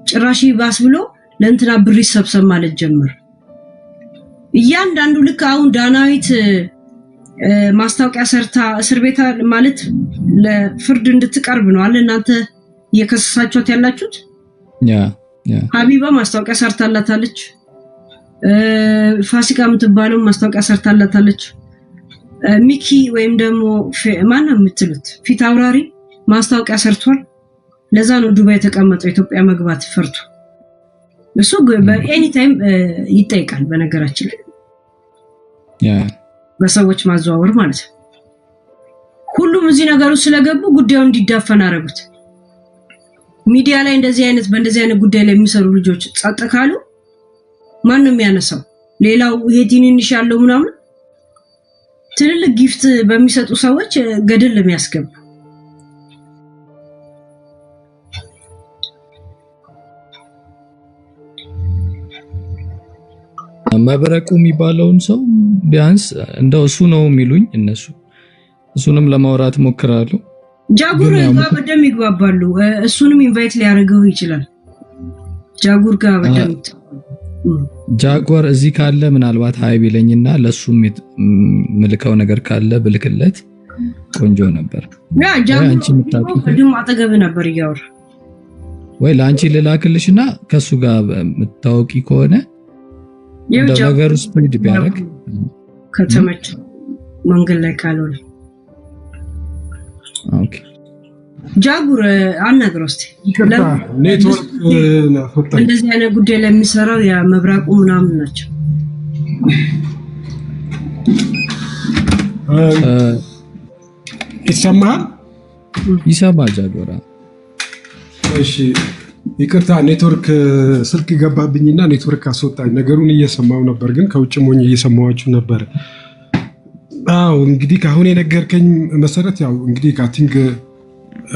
ጭራሽ ባስ ብሎ ለእንትና ብር ይሰብሰብ ማለት ጀመር። እያንዳንዱ ልክ አሁን ዳናዊት ማስታወቂያ ሰርታ እስር ቤት ማለት ለፍርድ እንድትቀርብ ነው አለ እናንተ እየከሰሳችኋት ያላችሁት። ሀቢባ ማስታወቂያ ሰርታላታለች። ፋሲካ የምትባለው ማስታወቂያ ሰርታላታለች። ሚኪ ወይም ደግሞ ማን ነው የምትሉት ፊት አውራሪ ማስታወቂያ ሰርቷል። ለዛ ነው ዱባይ የተቀመጠው ኢትዮጵያ መግባት ፈርቶ። እሱ በኤኒ ታይም ይጠይቃል በነገራችን ላይ በሰዎች ማዘዋወር ማለት ነው። ሁሉም እዚህ ነገሩ ስለገቡ ጉዳዩን እንዲዳፈን አደረጉት። ሚዲያ ላይ በእንደዚህ አይነት ጉዳይ ላይ የሚሰሩ ልጆች ጸጥ ካሉ ማን ነው የሚያነሳው? ሌላው ይሄ ትንንሽ ያለው ምናምን ትልልቅ ጊፍት በሚሰጡ ሰዎች ገደል ለሚያስገቡ መብረቁ የሚባለውን ሰው ቢያንስ እንደው እሱ ነው የሚሉኝ እነሱ። እሱንም ለማውራት ሞክራለሁ። ጃጉር ጋር በደም ይግባባሉ። እሱንም ኢንቫይት ሊያደርገው ይችላል። ጃጉር ጋር በደም ጃጓር እዚህ ካለ ምናልባት ሃይ ቢለኝና ለሱም ምልከው ነገር ካለ ብልክለት ቆንጆ ነበር። ያ ጃጉር በደም አጠገብ ነበር እያወራ ወይ ለአንቺ ልላክልሽና ከሱ ጋር የምታወቂ ከሆነ ነገር ስፒድ ቢያደርግ ከተመች መንገድ ላይ ካልሆነ ኦኬ። ጃጉር አናግረው እስቲ ኔትወርክ እንደዚህ አይነት ጉዳይ ላይ የሚሰራው ያ መብራቁ ምናምን ናቸው። ይሰማል ጃጉር? እሺ ይቅርታ ኔትወርክ ስልክ ገባብኝና ኔትወርክ አስወጣኝ። ነገሩን እየሰማው ነበር ግን ከውጭ ሞኝ እየሰማዋችሁ ነበር። አው እንግዲህ ካሁን የነገርከኝ መሰረት ያው እንግዲህ ካቲንግ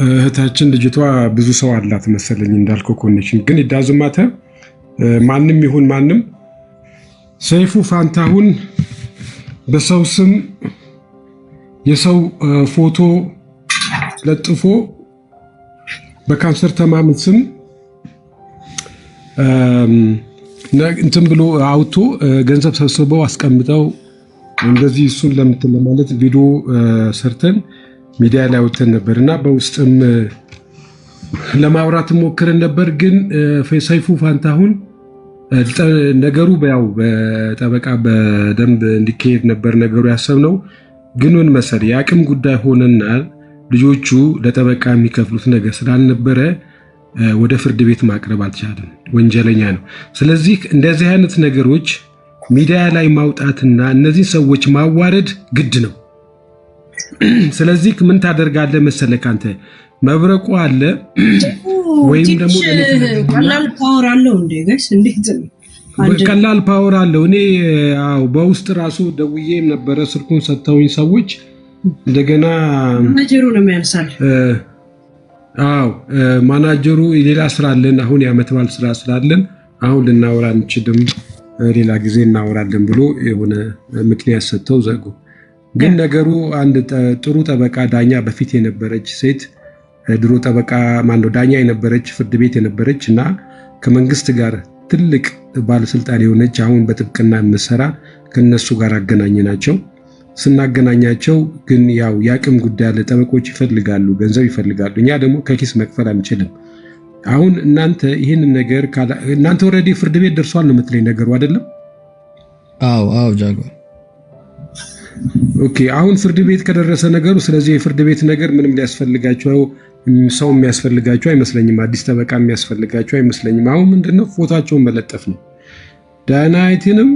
እህታችን ልጅቷ ብዙ ሰው አላት መሰለኝ እንዳልከው ኮኔክሽን ግን ይዳዝማተ ማንንም ይሁን ማንንም ሰይፉ ፋንታሁን በሰው ስም የሰው ፎቶ ለጥፎ በካንሰር ተማም ስም እንትን ብሎ አውቶ ገንዘብ ሰብስበው አስቀምጠው እንደዚህ እሱን ለማለት ቪዲዮ ሰርተን ሚዲያ ላይ አውጥተን ነበርና በውስጥም ለማውራት ሞክረን ነበር። ግን ሰይፉ ፋንታሁን ነገሩ ያው በጠበቃ በደንብ እንዲካሄድ ነበር ነገሩ ያሰብነው። ግን ምን መሰለኝ የአቅም ጉዳይ ሆነና ልጆቹ ለጠበቃ የሚከፍሉት ነገር ስላልነበረ ወደ ፍርድ ቤት ማቅረብ አልቻለም። ወንጀለኛ ነው። ስለዚህ እንደዚህ አይነት ነገሮች ሚዲያ ላይ ማውጣትና እነዚህ ሰዎች ማዋረድ ግድ ነው። ስለዚህ ምን ታደርጋለህ መሰለህ አንተ መብረቁ አለ ወይም ደግሞ ቀላል ፓወር አለው እንዴ ጋይስ? እንዴት ነው ቀላል ፓወር አለው? እኔ አው በውስጥ ራሱ ደውዬም ነበረ ስልኩን ሰጥተውኝ ሰዎች እንደገና ማናጀሩ ነው የሚያነሳል። አው ማናጀሩ ሌላ ስራ አለን አሁን የዓመት በዓል ስራ ስላለን አሁን ልናወራ እንችልም ሌላ ጊዜ እናወራለን ብሎ የሆነ ምክንያት ሰጥተው ዘጉ። ግን ነገሩ አንድ ጥሩ ጠበቃ ዳኛ በፊት የነበረች ሴት ድሮ ጠበቃ ማነው ዳኛ የነበረች ፍርድ ቤት የነበረች እና ከመንግስት ጋር ትልቅ ባለስልጣን የሆነች አሁን በጥብቅና የምትሰራ ከነሱ ጋር አገናኘናቸው። ስናገናኛቸው ግን ያው ያቅም ጉዳይ አለ። ጠበቆች ይፈልጋሉ፣ ገንዘብ ይፈልጋሉ። እኛ ደግሞ ከኪስ መክፈል አንችልም። አሁን እናንተ ይህንን ነገር እናንተ ኦልሬዲ ፍርድ ቤት ደርሷል ነው የምትለኝ ነገሩ አይደለም? አዎ ጃጓር ኦኬ። አሁን ፍርድ ቤት ከደረሰ ነገሩ ስለዚህ የፍርድ ቤት ነገር ምንም ሊያስፈልጋቸው ሰው የሚያስፈልጋቸው አይመስለኝም። አዲስ ጠበቃ የሚያስፈልጋቸው አይመስለኝም። አሁን ምንድነው ፎቶአቸውን መለጠፍ ነው። ዳናይትንም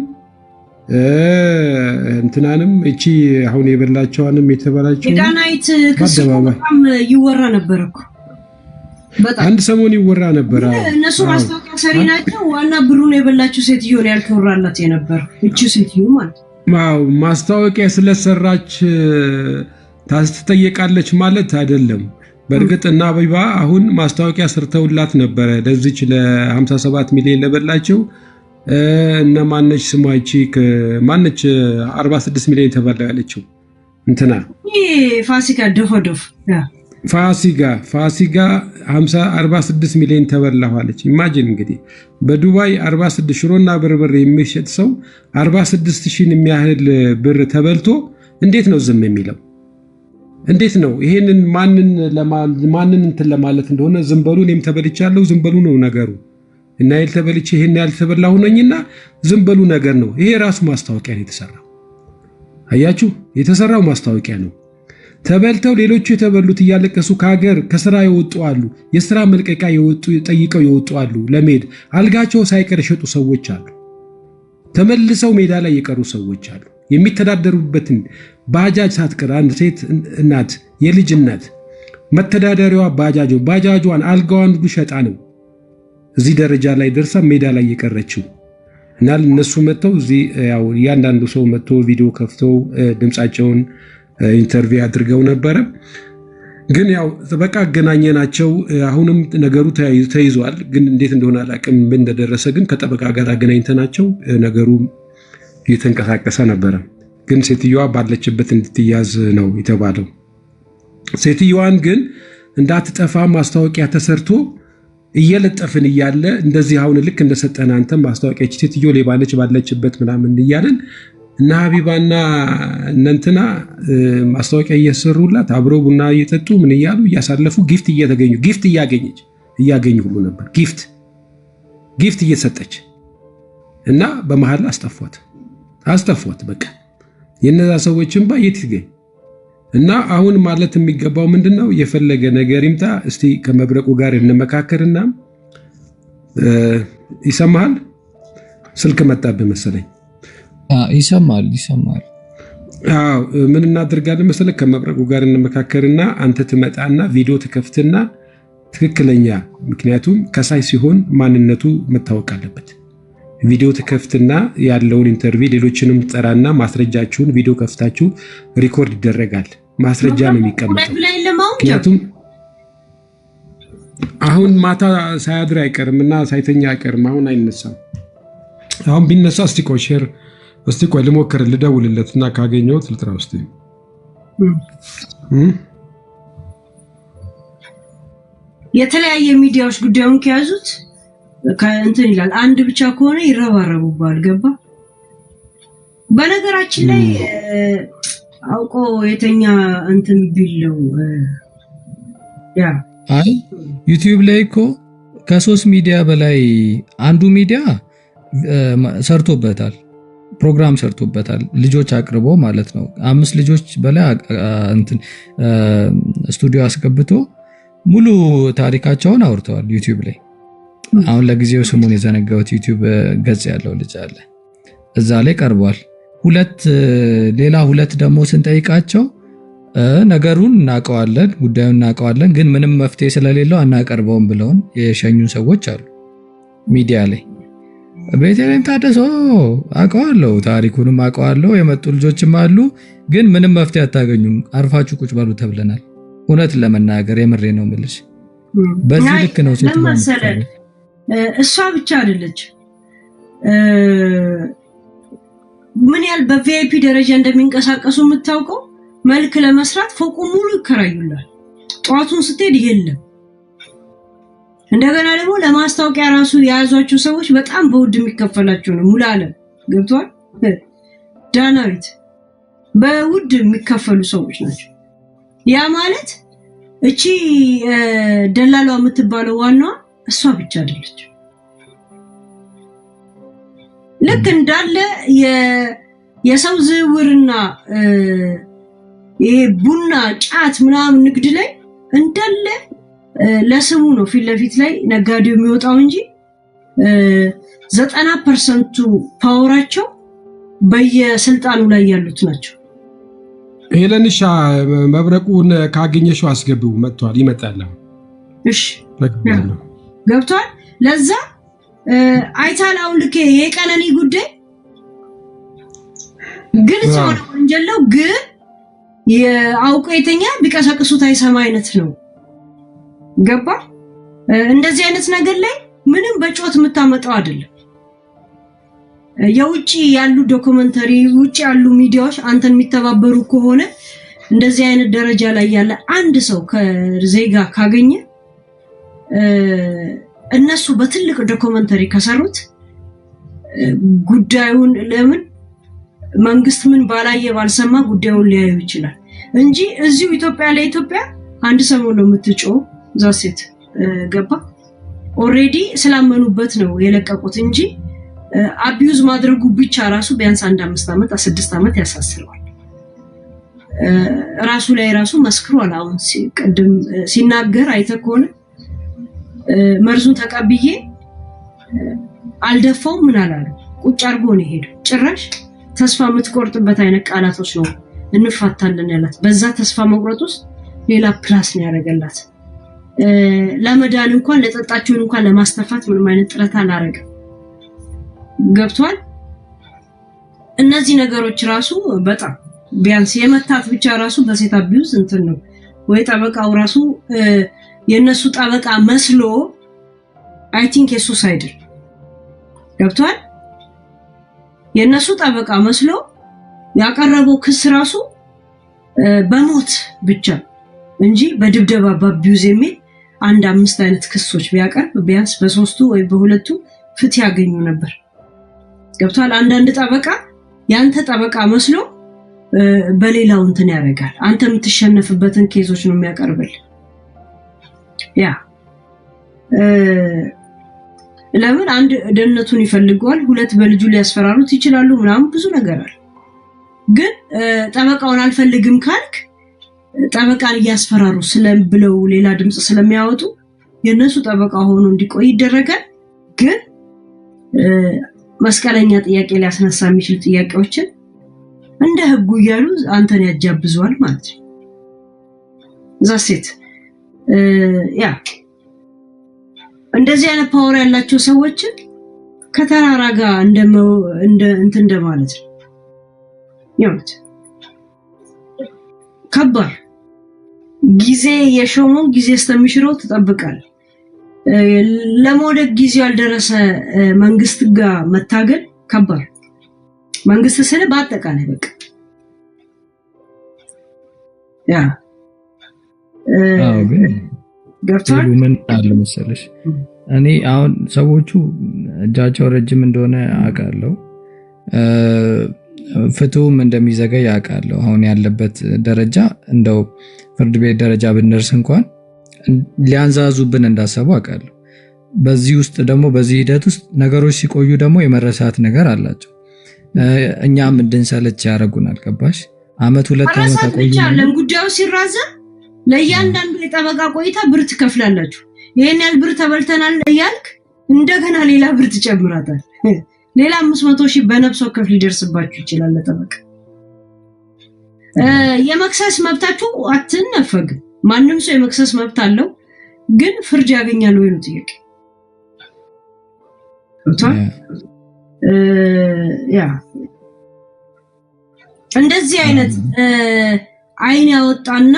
እንትናንም እቺ አሁን የበላቸዋንም የተበላቸው ዳናይት ከሰሞኑም ይወራ ነበር እኮ በጣም አንድ ሰሞን ይወራ ነበር። እነሱ ማስታወቂያ ሰሪ ናቸው። ዋና ብሩን የበላቸው ሴትዮ ነው ያልተወራላት የነበር እቺ ሴትዮ ማለት ነው። ማስታወቂያ ስለሰራች ታስተጠየቃለች ማለት አይደለም። በእርግጥ እና አበባ አሁን ማስታወቂያ ሰርተውላት ነበረ ለዚች ለ57 ሚሊዮን ለበላቸው እና ማነች ስሟች ማነች 46 ሚሊዮን ተበላ ያለችው እንትና ፋሲካ ደፎዶፍ ፋሲካ 46 ሚሊዮን ተበላዋለች። ኢማጂን እንግዲህ በዱባይ 46 ሽሮና በርበሬ የሚሸጥ ሰው 46 ሺህ የሚያህል ብር ተበልቶ እንዴት ነው ዝም የሚለው? እንዴት ነው ይሄንን ማንን እንትን ለማለት እንደሆነ ዝም በሉ እኔም ተበልቻለሁ ዝም በሉ ነው ነገሩ። እና ያልተበልቼ ይሄን ያልተበላሁ ነኝና ዝም በሉ ነገር ነው። ይሄ ራሱ ማስታወቂያ ነው የተሰራው። አያችሁ የተሰራው ማስታወቂያ ነው። ተበልተው ሌሎቹ የተበሉት እያለቀሱ ከሀገር ከስራ የወጡ አሉ። የስራ መልቀቂያ ጠይቀው የወጡ አሉ። ለመሄድ አልጋቸው ሳይቀር የሸጡ ሰዎች አሉ። ተመልሰው ሜዳ ላይ የቀሩ ሰዎች አሉ። የሚተዳደሩበትን ባጃጅ ሳትቀር አንድ ሴት እናት የልጅ እናት መተዳደሪያዋ ባጃጇን አልጋዋን ሁሉ ሸጣ ነው እዚህ ደረጃ ላይ ደርሳ ሜዳ ላይ የቀረችው። እና እነሱ መጥተው እዚህ ያው እያንዳንዱ ሰው መጥቶ ቪዲዮ ከፍተው ድምጻቸውን ኢንተርቪው አድርገው ነበረ። ግን ያው ጠበቃ አገናኘናቸው። አሁንም ነገሩ ተይዟል። ግን እንዴት እንደሆነ አላውቅም ምን እንደደረሰ። ግን ከጠበቃ ጋር አገናኝተናቸው ነገሩ እየተንቀሳቀሰ ነበረ። ግን ሴትዮዋ ባለችበት እንድትያዝ ነው የተባለው። ሴትዮዋን ግን እንዳትጠፋ ማስታወቂያ ተሰርቶ እየለጠፍን እያለ እንደዚህ አሁን ልክ እንደሰጠን አንተ ማስታወቂያ ሴትዮ ሌባ ነች ባለችበት ምናምን እያለን እና ሀቢባና እነንትና ማስታወቂያ እየሰሩላት አብረው ቡና እየጠጡ ምን እያሉ እያሳለፉ ጊፍት እያገኙ ሁሉ ነበር። ጊፍት እየሰጠች እና በመሃል አስጠፏት። በቃ የነዛ ሰዎችን የት ይገኝ እና አሁን ማለት የሚገባው ምንድነው? የፈለገ ነገር ይምጣ። እስቲ ከመብረቁ ጋር እንመካከርና ይሰማሃል? ስልክ መጣብህ መሰለኝ። ይሰማል። አዎ ምን እናደርጋለን መሰለህ? ከመብረቁ ጋር እንመካከርና አንተ ትመጣና ቪዲዮ ትከፍትና ትክክለኛ ምክንያቱም ከሳይ ሲሆን ማንነቱ መታወቅ አለበት። ቪዲዮ ትከፍትና ያለውን ኢንተርቪው ሌሎችንም ጠራና ማስረጃችሁን ቪዲዮ ከፍታችሁ ሪኮርድ ይደረጋል። ማስረጃ ነው የሚቀመጠው። ምክንያቱም አሁን ማታ ሳያድር አይቀርምና ሳይተኛ አይቀርም። አሁን አይነሳም። አሁን ቢነሳ እስቲ ቆይ ልሞክር፣ ልደውልለትና ካገኘሁት ልጥራ ውስጥ የተለያየ ሚዲያዎች ጉዳዩን ከያዙት ከእንትን ይላል። አንድ ብቻ ከሆነ ይረባረቡባል። ገባ? በነገራችን ላይ አውቆ የተኛ እንትን ቢለው አይ ዩቲዩብ ላይ እኮ ከ3 ሚዲያ በላይ አንዱ ሚዲያ ሰርቶበታል፣ ፕሮግራም ሰርቶበታል። ልጆች አቅርቦ ማለት ነው። 5 ልጆች በላይ እንትን ስቱዲዮ አስገብቶ ሙሉ ታሪካቸውን አውርተዋል ዩቲዩብ ላይ። አሁን ለጊዜው ስሙን የዘነጋሁት ዩቲዩብ ገጽ ያለው ልጅ አለ፣ እዛ ላይ ቀርቧል። ሌላ ሁለት ደግሞ ስንጠይቃቸው ነገሩን እናውቀዋለን፣ ጉዳዩን እናውቀዋለን፣ ግን ምንም መፍትሄ ስለሌለው አናቀርበውም ብለውን የሸኙን ሰዎች አሉ ሚዲያ ላይ። ቤተልሔም ታደሰ አውቀዋለሁ፣ ታሪኩንም አውቀዋለሁ፣ የመጡ ልጆችም አሉ፣ ግን ምንም መፍትሄ አታገኙም፣ አርፋችሁ ቁጭ በሉ ተብለናል። እውነት ለመናገር የምሬ ነው የምልሽ። በዚህ ልክ ነው እሷ ብቻ አይደለች። ምን ያህል በቪአይፒ ደረጃ እንደሚንቀሳቀሱ የምታውቀው። መልክ ለመስራት ፎቁ ሙሉ ይከራዩላል። ጧቱን ስትሄድ የለም። እንደገና ደግሞ ለማስታወቂያ ራሱ የያዟቸው ሰዎች በጣም በውድ የሚከፈላቸው ነው። ሙሉ ዓለም ገብቷል። ዳናዊት በውድ የሚከፈሉ ሰዎች ናቸው። ያ ማለት እቺ ደላሏ የምትባለው ዋናዋ እሷ ብቻ አይደለች። ልክ እንዳለ የሰው ዝውውርና ይሄ ቡና ጫት ምናምን ንግድ ላይ እንዳለ ለስሙ ነው ፊት ለፊት ላይ ነጋዴው የሚወጣው እንጂ 90% ፓወራቸው በየስልጣኑ ላይ ያሉት ናቸው። ሄለንሻ መብረቁን ካገኘሽው አስገቢው። ይመጣል። እሺ ገብቷል። ለዛ አይታል። አሁን ልክ የቀነኒ ጉዳይ ግልጽ ሆነ ወንጀል ነው፣ ግን የአውቆ የተኛ ቢቀሰቅሱት አይሰማ አይነት ነው። ገባ? እንደዚህ አይነት ነገር ላይ ምንም በጮት የምታመጣው አይደለም። የውጪ ያሉ ዶክመንተሪ ውጪ ያሉ ሚዲያዎች አንተን የሚተባበሩ ከሆነ እንደዚህ አይነት ደረጃ ላይ ያለ አንድ ሰው ከዜጋ ካገኘ እነሱ በትልቅ ዶክመንተሪ ከሰሩት ጉዳዩን ለምን መንግስት ምን ባላየ ባልሰማ ጉዳዩን ሊያዩ ይችላል እንጂ እዚሁ ኢትዮጵያ ለኢትዮጵያ አንድ ሰሞን ነው የምትጮው ዛሴት። ገባ? ኦሬዲ ስላመኑበት ነው የለቀቁት እንጂ አቢዩዝ ማድረጉ ብቻ ራሱ ቢያንስ 1 5 ዓመት 6 ዓመት ያሳስረዋል። ራሱ ላይ ራሱ መስክሯል። አሁን ቅድም ሲናገር አይተኮነ መርዙን ተቀብዬ አልደፋው ምን አላለ ቁጭ አርጎ ነው ሄደው። ጭራሽ ተስፋ የምትቆርጥበት አይነት ቃላቶች ነው እንፋታለን ያላት። በዛ ተስፋ መቁረጥ ውስጥ ሌላ ፕላስ ነው ያደረገላት። ለመዳን እንኳን ለጠጣችውን እንኳን ለማስተፋት ምንም አይነት ጥረት አላረገም። ገብቷል። እነዚህ ነገሮች ራሱ በጣም ቢያንስ የመታት ብቻ ራሱ በሴት አቢዩዝ እንትን ነው ወይ ጠበቃው ራሱ የነሱ ጠበቃ መስሎ አይ ቲንክ የሱሳይድ ገብቷል። የነሱ ጠበቃ መስሎ ያቀረበው ክስ ራሱ በሞት ብቻ እንጂ በድብደባ በአቢዩዝ የሚል አንድ 5 አይነት ክሶች ቢያቀርብ ቢያንስ በ3ቱ ወይ በ2ቱ ፍትህ ያገኙ ነበር። ገብቷል። አንዳንድ ጠበቃ ያንተ ጠበቃ መስሎ በሌላው እንትን ያደርጋል። አንተ የምትሸነፍበትን ኬዞች ነው የሚያቀርብል። ያ ለምን አንድ ደህንነቱን ይፈልገዋል፣ 2 በልጁ ሊያስፈራሩት ይችላሉ ምናምን ብዙ ነገር አለ። ግን ጠበቃውን አልፈልግም ካልክ ጠበቃን እያስፈራሩ ስለብለው ሌላ ድምጽ ስለሚያወጡ የነሱ ጠበቃ ሆኖ እንዲቆይ ይደረጋል። ግን መስቀለኛ ጥያቄ ሊያስነሳ የሚችል ጥያቄዎችን እንደ ህጉ እያሉ አንተን ያጃብዘዋል ማለት ነው። ዛሴት ያ እንደዚህ አይነት ፓወር ያላቸው ሰዎች ከተራራ ጋር እንደማለት ነው። ይሁት ከባድ ጊዜ የሾመው ጊዜ እስከሚሽረው ተጠብቃል። ለሞደግ ጊዜው ያልደረሰ መንግስት ጋር መታገል ከባድ። መንግስት ስለ በአጠቃላይ በቃ ያ ገብቷል። ምን አለ መሰለሽ እኔ አሁን ሰዎቹ እጃቸው ረጅም እንደሆነ አውቃለሁ፣ ፍትሁም እንደሚዘገይ አውቃለሁ። አሁን ያለበት ደረጃ እንደው ፍርድ ቤት ደረጃ ብንደርስ እንኳን ሊያንዛዙብን እንዳሰቡ አውቃለሁ። በዚህ ውስጥ ደግሞ በዚህ ሂደት ውስጥ ነገሮች ሲቆዩ ደግሞ የመረሳት ነገር አላቸው። እኛም እንድንሰለች ያደርጉናል። ገባሽ? አመት 2 አመት ተቆይተን ጉዳዩ ሲራዘም ለእያንዳንዱ የጠበቃ ቆይታ ብር ትከፍላላችሁ። ይሄን ያህል ብር ተበልተናል እያልክ እንደገና ሌላ ብር ትጨምራታል። ሌላ 500,000 በነፍስ ወከፍ ሊደርስባችሁ ይችላል። ለጠበቃ የመክሰስ መብታችሁ አትነፈግም። ማንም ሰው የመክሰስ መብት አለው። ግን ፍርድ ያገኛል ወይ ነው ጥያቄ። ያ እንደዚህ አይነት አይን ያወጣና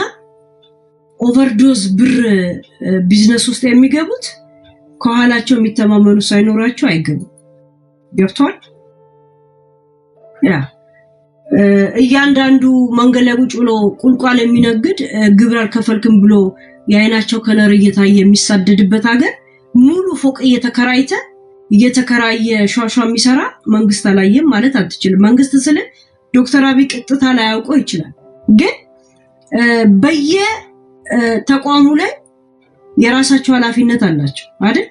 ኦቨርዶዝ ብር ቢዝነስ ውስጥ የሚገቡት ከኋላቸው የሚተማመኑ ሳይኖራቸው አይገቡም። ገብቷል። ያ እያንዳንዱ መንገድ ላይ ቁጭ ብሎ ቁልቋል የሚነግድ ግብር አልከፈልክም ብሎ የአይናቸው ከለር እየታየ የሚሳደድበት ሀገር ሙሉ ፎቅ እየተከራየ ሿሿ የሚሰራ መንግስት አላየም ማለት አትችልም። መንግስት ስለ ዶክተር አብይ ቅጥታ ላይ ያውቀው ይችላል። ግን በየተቋሙ ላይ የራሳቸው ኃላፊነት አላቸው አይደል?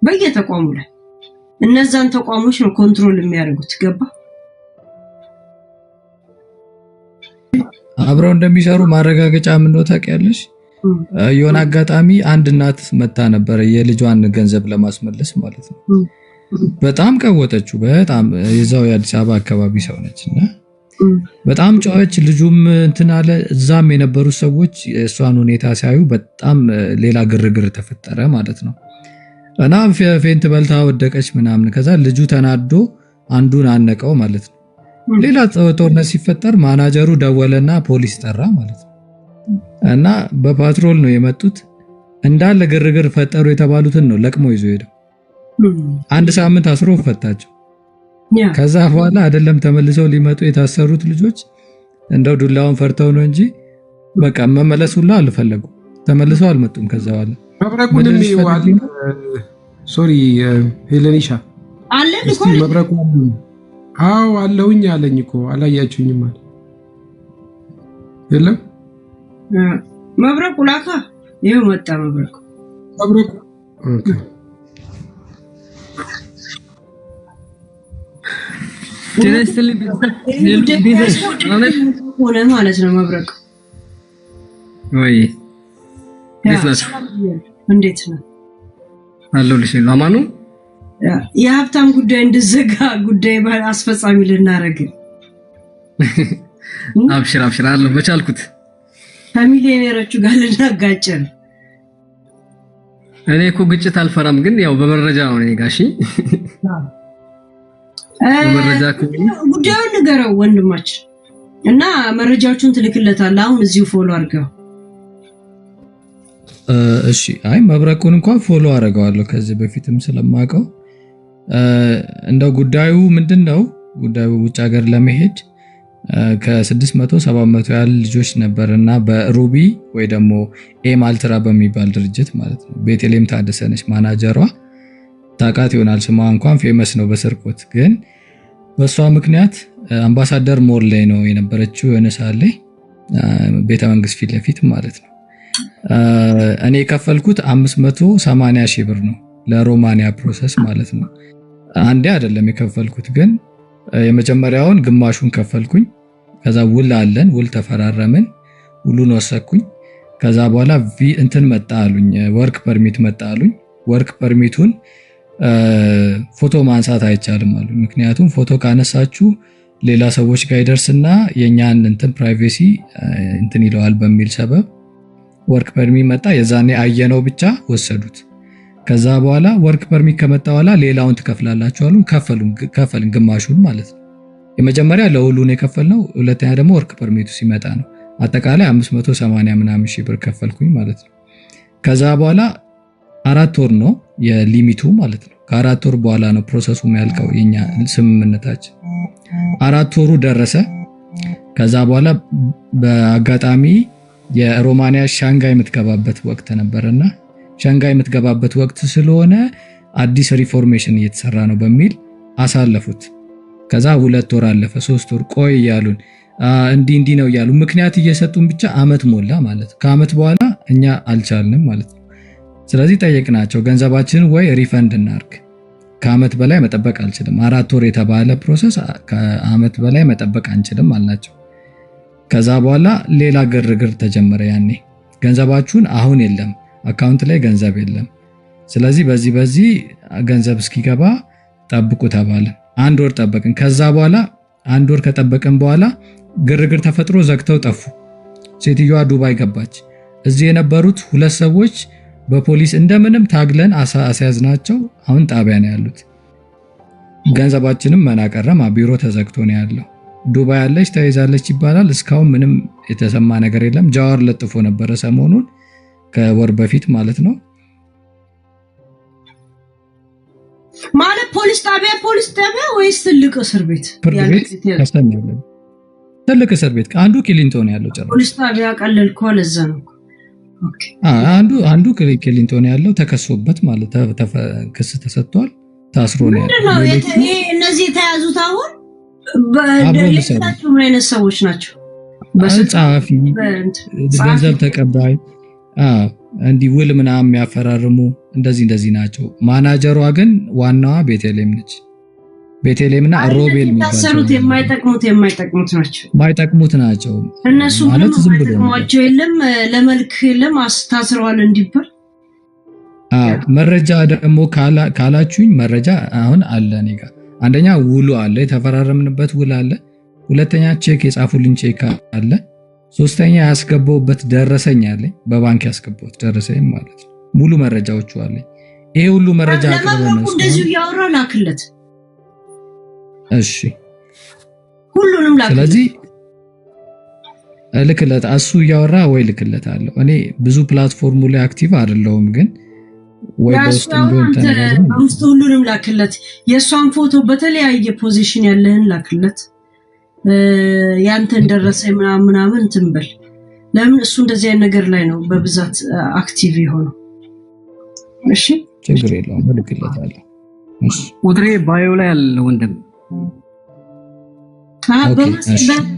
በየተቋሙ ላይ እነዛን ተቋሞች ነው ኮንትሮል የሚያደርጉት። ገባ? አብረው እንደሚሰሩ ማረጋገጫ ምን ነው ታውቂያለሽ? የሆነ አጋጣሚ አንድ እናት መታ ነበር የልጇን ገንዘብ ለማስመለስ ማለት ነው። በጣም ቀወጠችው። በጣም የዛው የአዲስ አበባ አካባቢ ሰው ነችና በጣም ጫዋች ልጁም እንትን አለ። እዛም የነበሩ ሰዎች እሷን ሁኔታ ሲያዩ በጣም ሌላ ግርግር ተፈጠረ ማለት ነው። እና ፌንት በልታ ወደቀች ምናምን። ከዛ ልጁ ተናዶ አንዱን አነቀው ማለት ነው። ሌላ ጦርነት ሲፈጠር ማናጀሩ ደወለና ፖሊስ ጠራ ማለት ነው። እና በፓትሮል ነው የመጡት። እንዳለ ግርግር ፈጠሩ የተባሉትን ነው ለቅሞ ይዞ ሄደው 1 ሳምንት አስሮ ፈታቸው። ከዛ በኋላ አይደለም ተመልሰው ሊመጡ የታሰሩት ልጆች እንደው ዱላውን ፈርተው ነው እንጂ በቃ መመለስ ሁሉ አልፈለጉ። ተመልሰው አልመጡም። ከዛ በኋላ መብረቁንም ይዋል ሶሪ ሄለኒሻ አለ እኮ መብረቁ አው አለውኝ አለኝ እኮ አላያችሁኝም ማለት የለም። መብረቁ ላካ ይሄው መጣ መብረቁ ኦኬ ሆነ ማለት ነው መብረቅ ወይ እንዴት ነው አለሁልሽ ነው አማኑ የሀብታም ጉዳይ እንደዘጋ ጉዳይ አስፈጻሚ ልናረግ አብሽር አለሁ በቻልኩት ከሚሊዮነሮቹ ጋር ልናጋጨን እኔ እኮ ግጭት አልፈራም ግን ያው በመረጃ ነው እኔ ጋሺ በመረጃ ጉዳዩን ንገረው ወንድማችን እና መረጃዎቹን ትልክለታለህ አሁን እዚሁ ፎሎ አድርገው እሺ አይ መብረቁን እንኳን ፎሎ አደርገዋለሁ ከዚህ በፊትም ስለማውቀው እንደው ጉዳዩ ምንድነው ጉዳዩ ውጭ ሀገር ለመሄድ ከ600 700 ያህል ልጆች ነበርና በሩቢ ወይ ደግሞ ኤም አልትራ በሚባል ድርጅት ማለት ነው ቤተልሔም ታደሰ ነች ማናጀሯ ታቃት ይሆናል ስሟ እንኳን ፌመስ ነው በስርቆት ግን በሷ ምክንያት አምባሳደር ሞል ላይ ነው የነበረችው የነሳለ ቤተ መንግስት ፊት ለፊት ማለት ነው እኔ የከፈልኩት 580 ሺህ ብር ነው ለሮማኒያ ፕሮሰስ ማለት ነው አንዴ አይደለም የከፈልኩት ግን የመጀመሪያውን ግማሹን ከፈልኩኝ ከዛ ውል አለን ውል ተፈራረምን ውሉን ወሰኩኝ ከዛ በኋላ እንትን መጣ አሉኝ ወርክ ፐርሚት መጣ አሉኝ ወርክ ፐርሚቱን ፎቶ ማንሳት አይቻልም አሉ ምክንያቱም ፎቶ ካነሳችሁ ሌላ ሰዎች ጋር ይደርስና የኛን እንትን ፕራይቬሲ እንትን ይለዋል በሚል ሰበብ ወርክ ፐርሚት መጣ የዛኔ አየነው ብቻ ወሰዱት ከዛ በኋላ ወርክ ፐርሚት ከመጣ በኋላ ሌላውን ትከፍላላችሁ አሉ ከፈልን ግማሹን ማለት ነው የመጀመሪያ ለሁሉን የከፈልነው ሁለተኛ ደግሞ ወርክ ፐርሚቱ ሲመጣ ነው አጠቃላይ 580 ምናምን ሺህ ብር ከፈልኩኝ ማለት ነው ከዛ በኋላ 4 ወር ነው የሊሚቱ ማለት ነው ከ4 ወር በኋላ ነው ፕሮሰሱ የሚያልቀው የኛ ስምምነታችን 4 ወሩ ደረሰ ከዛ በኋላ በአጋጣሚ የሮማኒያ ሻንጋይ የምትገባበት ወቅት ነበርና ሻንጋይ የምትገባበት ወቅት ስለሆነ አዲስ ሪፎርሜሽን እየተሰራ ነው በሚል አሳለፉት ከዛ 2 ወር አለፈ 3 ወር ቆይ ያሉን እንዲ ነው ያሉ ምክንያት እየሰጡን ብቻ አመት ሞላ ማለት ከአመት በኋላ እኛ አልቻልንም ማለት ነው ስለዚህ ጠየቅናቸው ገንዘባችንን ወይ ሪፈንድ እናርግ ከአመት በላይ መጠበቅ አልችልም 4 ወር የተባለ ፕሮሰስ ከአመት በላይ መጠበቅ አንችልም አልናቸው ከዛ በኋላ ሌላ ግርግር ተጀመረ ያኔ ገንዘባችሁን አሁን የለም አካውንት ላይ ገንዘብ የለም ስለዚህ በዚህ ገንዘብ እስኪገባ ጠብቁ ተባለ 1 ወር ጠበቅን ከዛ በኋላ 1 ወር ከጠበቅን በኋላ ግርግር ተፈጥሮ ዘግተው ጠፉ ሴትዮዋ ዱባይ ገባች እዚህ የነበሩት 2 ሰዎች በፖሊስ እንደምንም ታግለን አስያዝናቸው አሁን ጣቢያ ነው ያሉት ገንዘባችንም መናቀረም ቢሮ ተዘግቶ ነው ያለው ዱባይ ያለች ተይዛለች ይባላል እስካሁን ምንም የተሰማ ነገር የለም ጃዋር ለጥፎ ነበር ሰሞኑን ከወር በፊት ማለት ነው ማለት ፖሊስ ጣቢያ ወይስ ትልቅ እስር ቤት ትልቅ እስር ቤት አንዱ ኪሊንቶ ነው ያለው ጨርሶ ፖሊስ ጣቢያ ቀለልኩ ለዛ ነው ኦኬ አንዱ ኪሊንቶ ነው ያለው ተከሶበት ማለት ክስ ተሰጥቷል ታስሮ ነው ያለው እነዚህ የተያዙት አሁን በደለታቸው ምን አይነት ሰዎች ናቸው በጸሐፊ ገንዘብ ተቀባይ እንዲ ውል ምናምን የሚያፈራርሙ እንደዚህ ናቸው ማናጀሯ ግን ዋናዋ ቤተልሔም ነች ቤተልሔምና ሮቤል የሚታሰሩት የማይጠቅሙት ናቸው እነሱ ማለት ዝም ብሎ ማቸው የለም ለመልክ የለም ታስረዋል እንዲባል መረጃ ደግሞ ካላችሁኝ መረጃ አሁን አለ እኔ ጋር አንደኛ ውሉ አለ የተፈራረምንበት ውል አለ ሁለተኛ ቼክ የጻፉልኝ ቼክ አለ ሶስተኛ ያስገባውበት ደረሰኝ አለኝ በባንክ ያስገባውት ደረሰኝ ማለት ነው ሙሉ መረጃዎቹ አለኝ ይሄ ሁሉ መረጃ አቅርበን ነው እንደዚህ ያወራ ላክለት እሺ ሁሉንም ላክለት ስለዚህ ልክለት እሱ ያወራ ወይ ልክለት አለው እኔ ብዙ ፕላትፎርሙ ላይ አክቲቭ አይደለሁም ግን ወይ በውስጥ እንደሆነ ተነጋግረን በውስጥ ሁሉንም ላክለት የሷን ፎቶ በተለያየ ፖዚሽን ያለህን ላክለት ያንተን ደረሰኝ ምናምን ትንበል ለምን እሱ እንደዚህ አይነት ነገር ላይ ነው በብዛት አክቲቭ የሆነው እሺ ችግር የለውም ልክለታለሁ እሺ ቁጥሬ ባዮ ላይ አለ ወንድም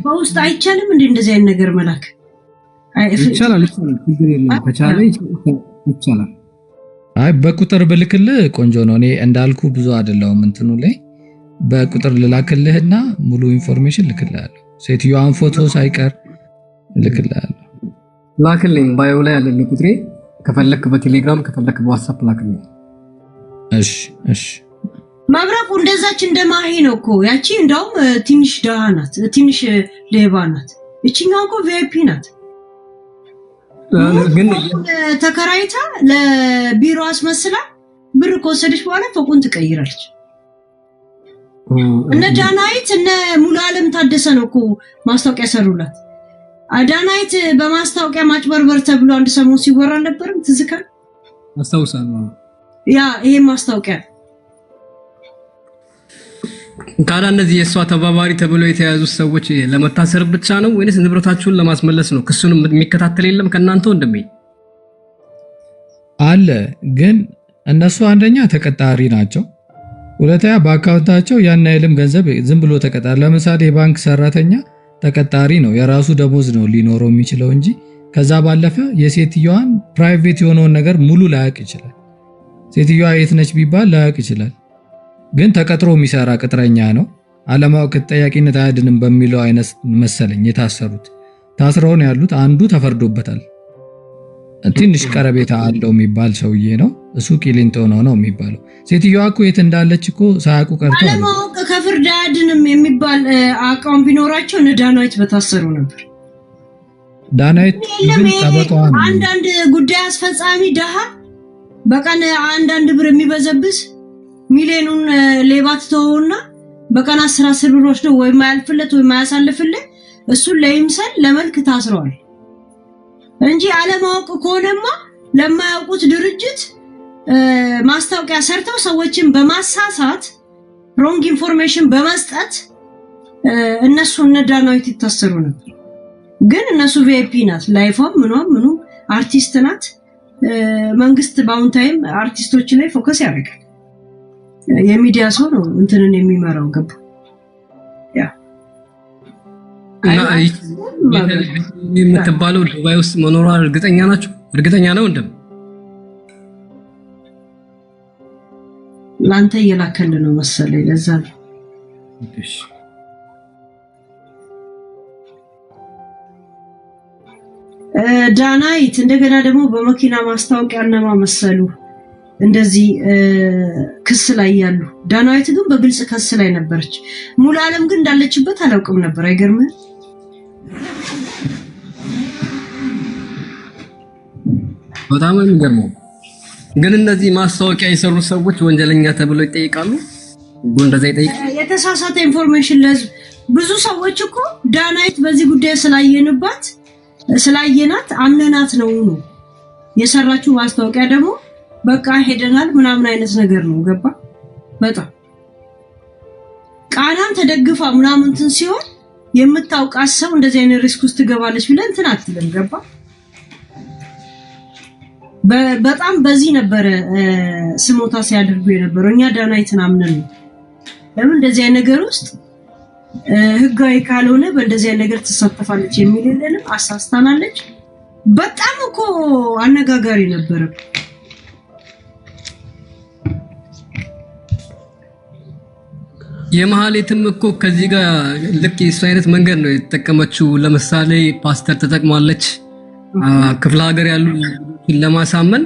በውስጥ አይቻልም እንዴ እንደዚህ አይነት ነገር መላክ ይቻላል ችግር የለውም ከቻለ ይቻላል አይ በቁጥር ብልክልህ ቆንጆ ነው እኔ እንዳልኩ ብዙ አይደለም እንትኑ ላይ በቁጥር ልላክልህና ሙሉ ኢንፎርሜሽን ልክልሃለሁ። ሴትዮዋን ፎቶ ሳይቀር ልክልሃለሁ። ላክልኝ። ባዮ ላይ ያለ ቁጥሬ ከፈለክ በቴሌግራም ከፈለክ በዋትስአፕ ላክልኝ። እሺ። መብረቁ እንደዛች እንደማሂ ነው እኮ ያቺ። እንደውም ትንሽ ደሃ ናት፣ ትንሽ ሌባ ናት። እቺኛው እኮ ቪአይፒ ናት። ግን ተከራይታ ለቢሮ አስመስላ ብር ከወሰደች በኋላ ፎቁን ትቀይራለች። እነ ዳናይት እነ ሙሉ ዓለም ታደሰ ነው እኮ ማስታወቂያ ሰሩላት። ዳናይት በማስታወቂያ ማጭበርበር ተብሎ አንድ ሰሞን ሲወራ አልነበረም? ትዝ ካለ አስታውሳለሁ። ያ ይሄ ማስታወቂያ ታዲያ እነዚህ የእሷ ተባባሪ ተብለው የተያዙ ሰዎች ለመታሰር ብቻ ነው ወይስ ንብረታቸውን ለማስመለስ ነው? ክሱን የሚከታተል የለም ከናንተ ወንድሜ? አለ። ግን እነሱ አንደኛ ተቀጣሪ ናቸው፣ ሁለተኛ በአካውንታቸው ያን ያህልም ገንዘብ ዝም ብሎ ተቀጣሪ። ለምሳሌ የባንክ ሰራተኛ ተቀጣሪ ነው፣ የራሱ ደሞዝ ነው ሊኖረው የሚችለው እንጂ ከዛ ባለፈ የሴትዮዋን ፕራይቬት የሆነውን ነገር ሙሉ ላያቅ ይችላል። ሴትዮዋ የት ነች ቢባል ላያቅ ይችላል። ግን ተቀጥሮ የሚሰራ ቅጥረኛ ነው። አለማወቅ ተጠያቂነት አያድንም በሚለው አይነት መሰለኝ የታሰሩት። ታስረው ነው ያሉት። አንዱ ተፈርዶበታል። ትንሽ ቀረቤታ አለው የሚባል ሰውዬ ነው እሱ። ቂሊንጦ ነው የሚባለው። ሴትዮዋ እኮ የት እንዳለች እኮ ሳያውቁ ቀርተው አለማወቅ ከፍርድ አያድንም የሚባል አቋም ቢኖራቸው እነ ዳናይት በታሰሩ ነበር። ዳናይት ግን ጠበቃዋ ነው። አንዳንድ ጉዳይ አስፈጻሚ ደሃ በቀን አንዳንድ ብር የሚበዘብስ ሚሊዮኑን ሌባ ትተውና በቀን 10 ብር ወስዶ ወይ ማያልፍለት ወይ ማያሳልፍለት እሱን ለይምሰል ለመልክ ታስረዋል እንጂ አለማወቅ ከሆነማ ለማያውቁት ድርጅት ማስታወቂያ ሰርተው ሰዎችን በማሳሳት ሮንግ ኢንፎርሜሽን በመስጠት እነሱ እነ ዳናይት ይታሰሩ ነበር። ግን እነሱ ቪአይፒ ናት። ላይፏም ምኑ አርቲስት ናት። መንግስት በአሁን ታይም አርቲስቶች ላይ ፎከስ ያደርጋል። የሚዲያ ሰው ነው እንትንን የሚመራው ገባ። ያ የምትባለው ዱባይ ውስጥ መኖሯ እርግጠኛ ናቸው? እርግጠኛ ነው እንደም ላንተ እየላከል ነው መሰለኝ። ለዛ ነው ዳናይት እንደገና ደግሞ በመኪና ማስታወቂያ እነማ መሰሉ እንደዚህ ክስ ላይ ያሉ። ዳናይት ግን በግልጽ ክስ ላይ ነበረች። ሙሉ ዓለም ግን እንዳለችበት አላውቅም ነበር። አይገርምህ? በጣም የሚገርመው ግን እነዚህ ማስታወቂያ የሰሩ ሰዎች ወንጀለኛ ተብለው ይጠይቃሉ? እንደዛ ይጠይቃሉ? የተሳሳተ ኢንፎርሜሽን ለህዝብ ብዙ ሰዎች እኮ ዳናይት በዚህ ጉዳይ ስላየናት አምነናት ነው የሰራችው። ማስታወቂያ ደግሞ በቃ ሄደናል ምናምን አይነት ነገር ነው ገባ። በጣም ቃናን ተደግፋ ምናምን እንትን ሲሆን የምታውቃት ሰው እንደዚህ አይነት ሪስክ ውስጥ ትገባለች ብለን እንትን አትልም ገባ። በጣም በዚህ ነበረ ስሞታ ሲያደርጉ የነበረው። እኛ ዳናይትን አምነን ነው። ለምን እንደዚህ አይነት ነገር ውስጥ ህጋዊ ካልሆነ በእንደዚህ አይነት ነገር ትሳተፋለች የሚል የለንም። አሳስታናለች። በጣም እኮ አነጋጋሪ ነበረ። የመሐሌትም እኮ ከዚህ ጋር ልክ የሱ አይነት መንገድ ነው የተጠቀመችው። ለምሳሌ ፓስተር ተጠቅማለች። ክፍለ ሀገር ያሉ ለማሳመን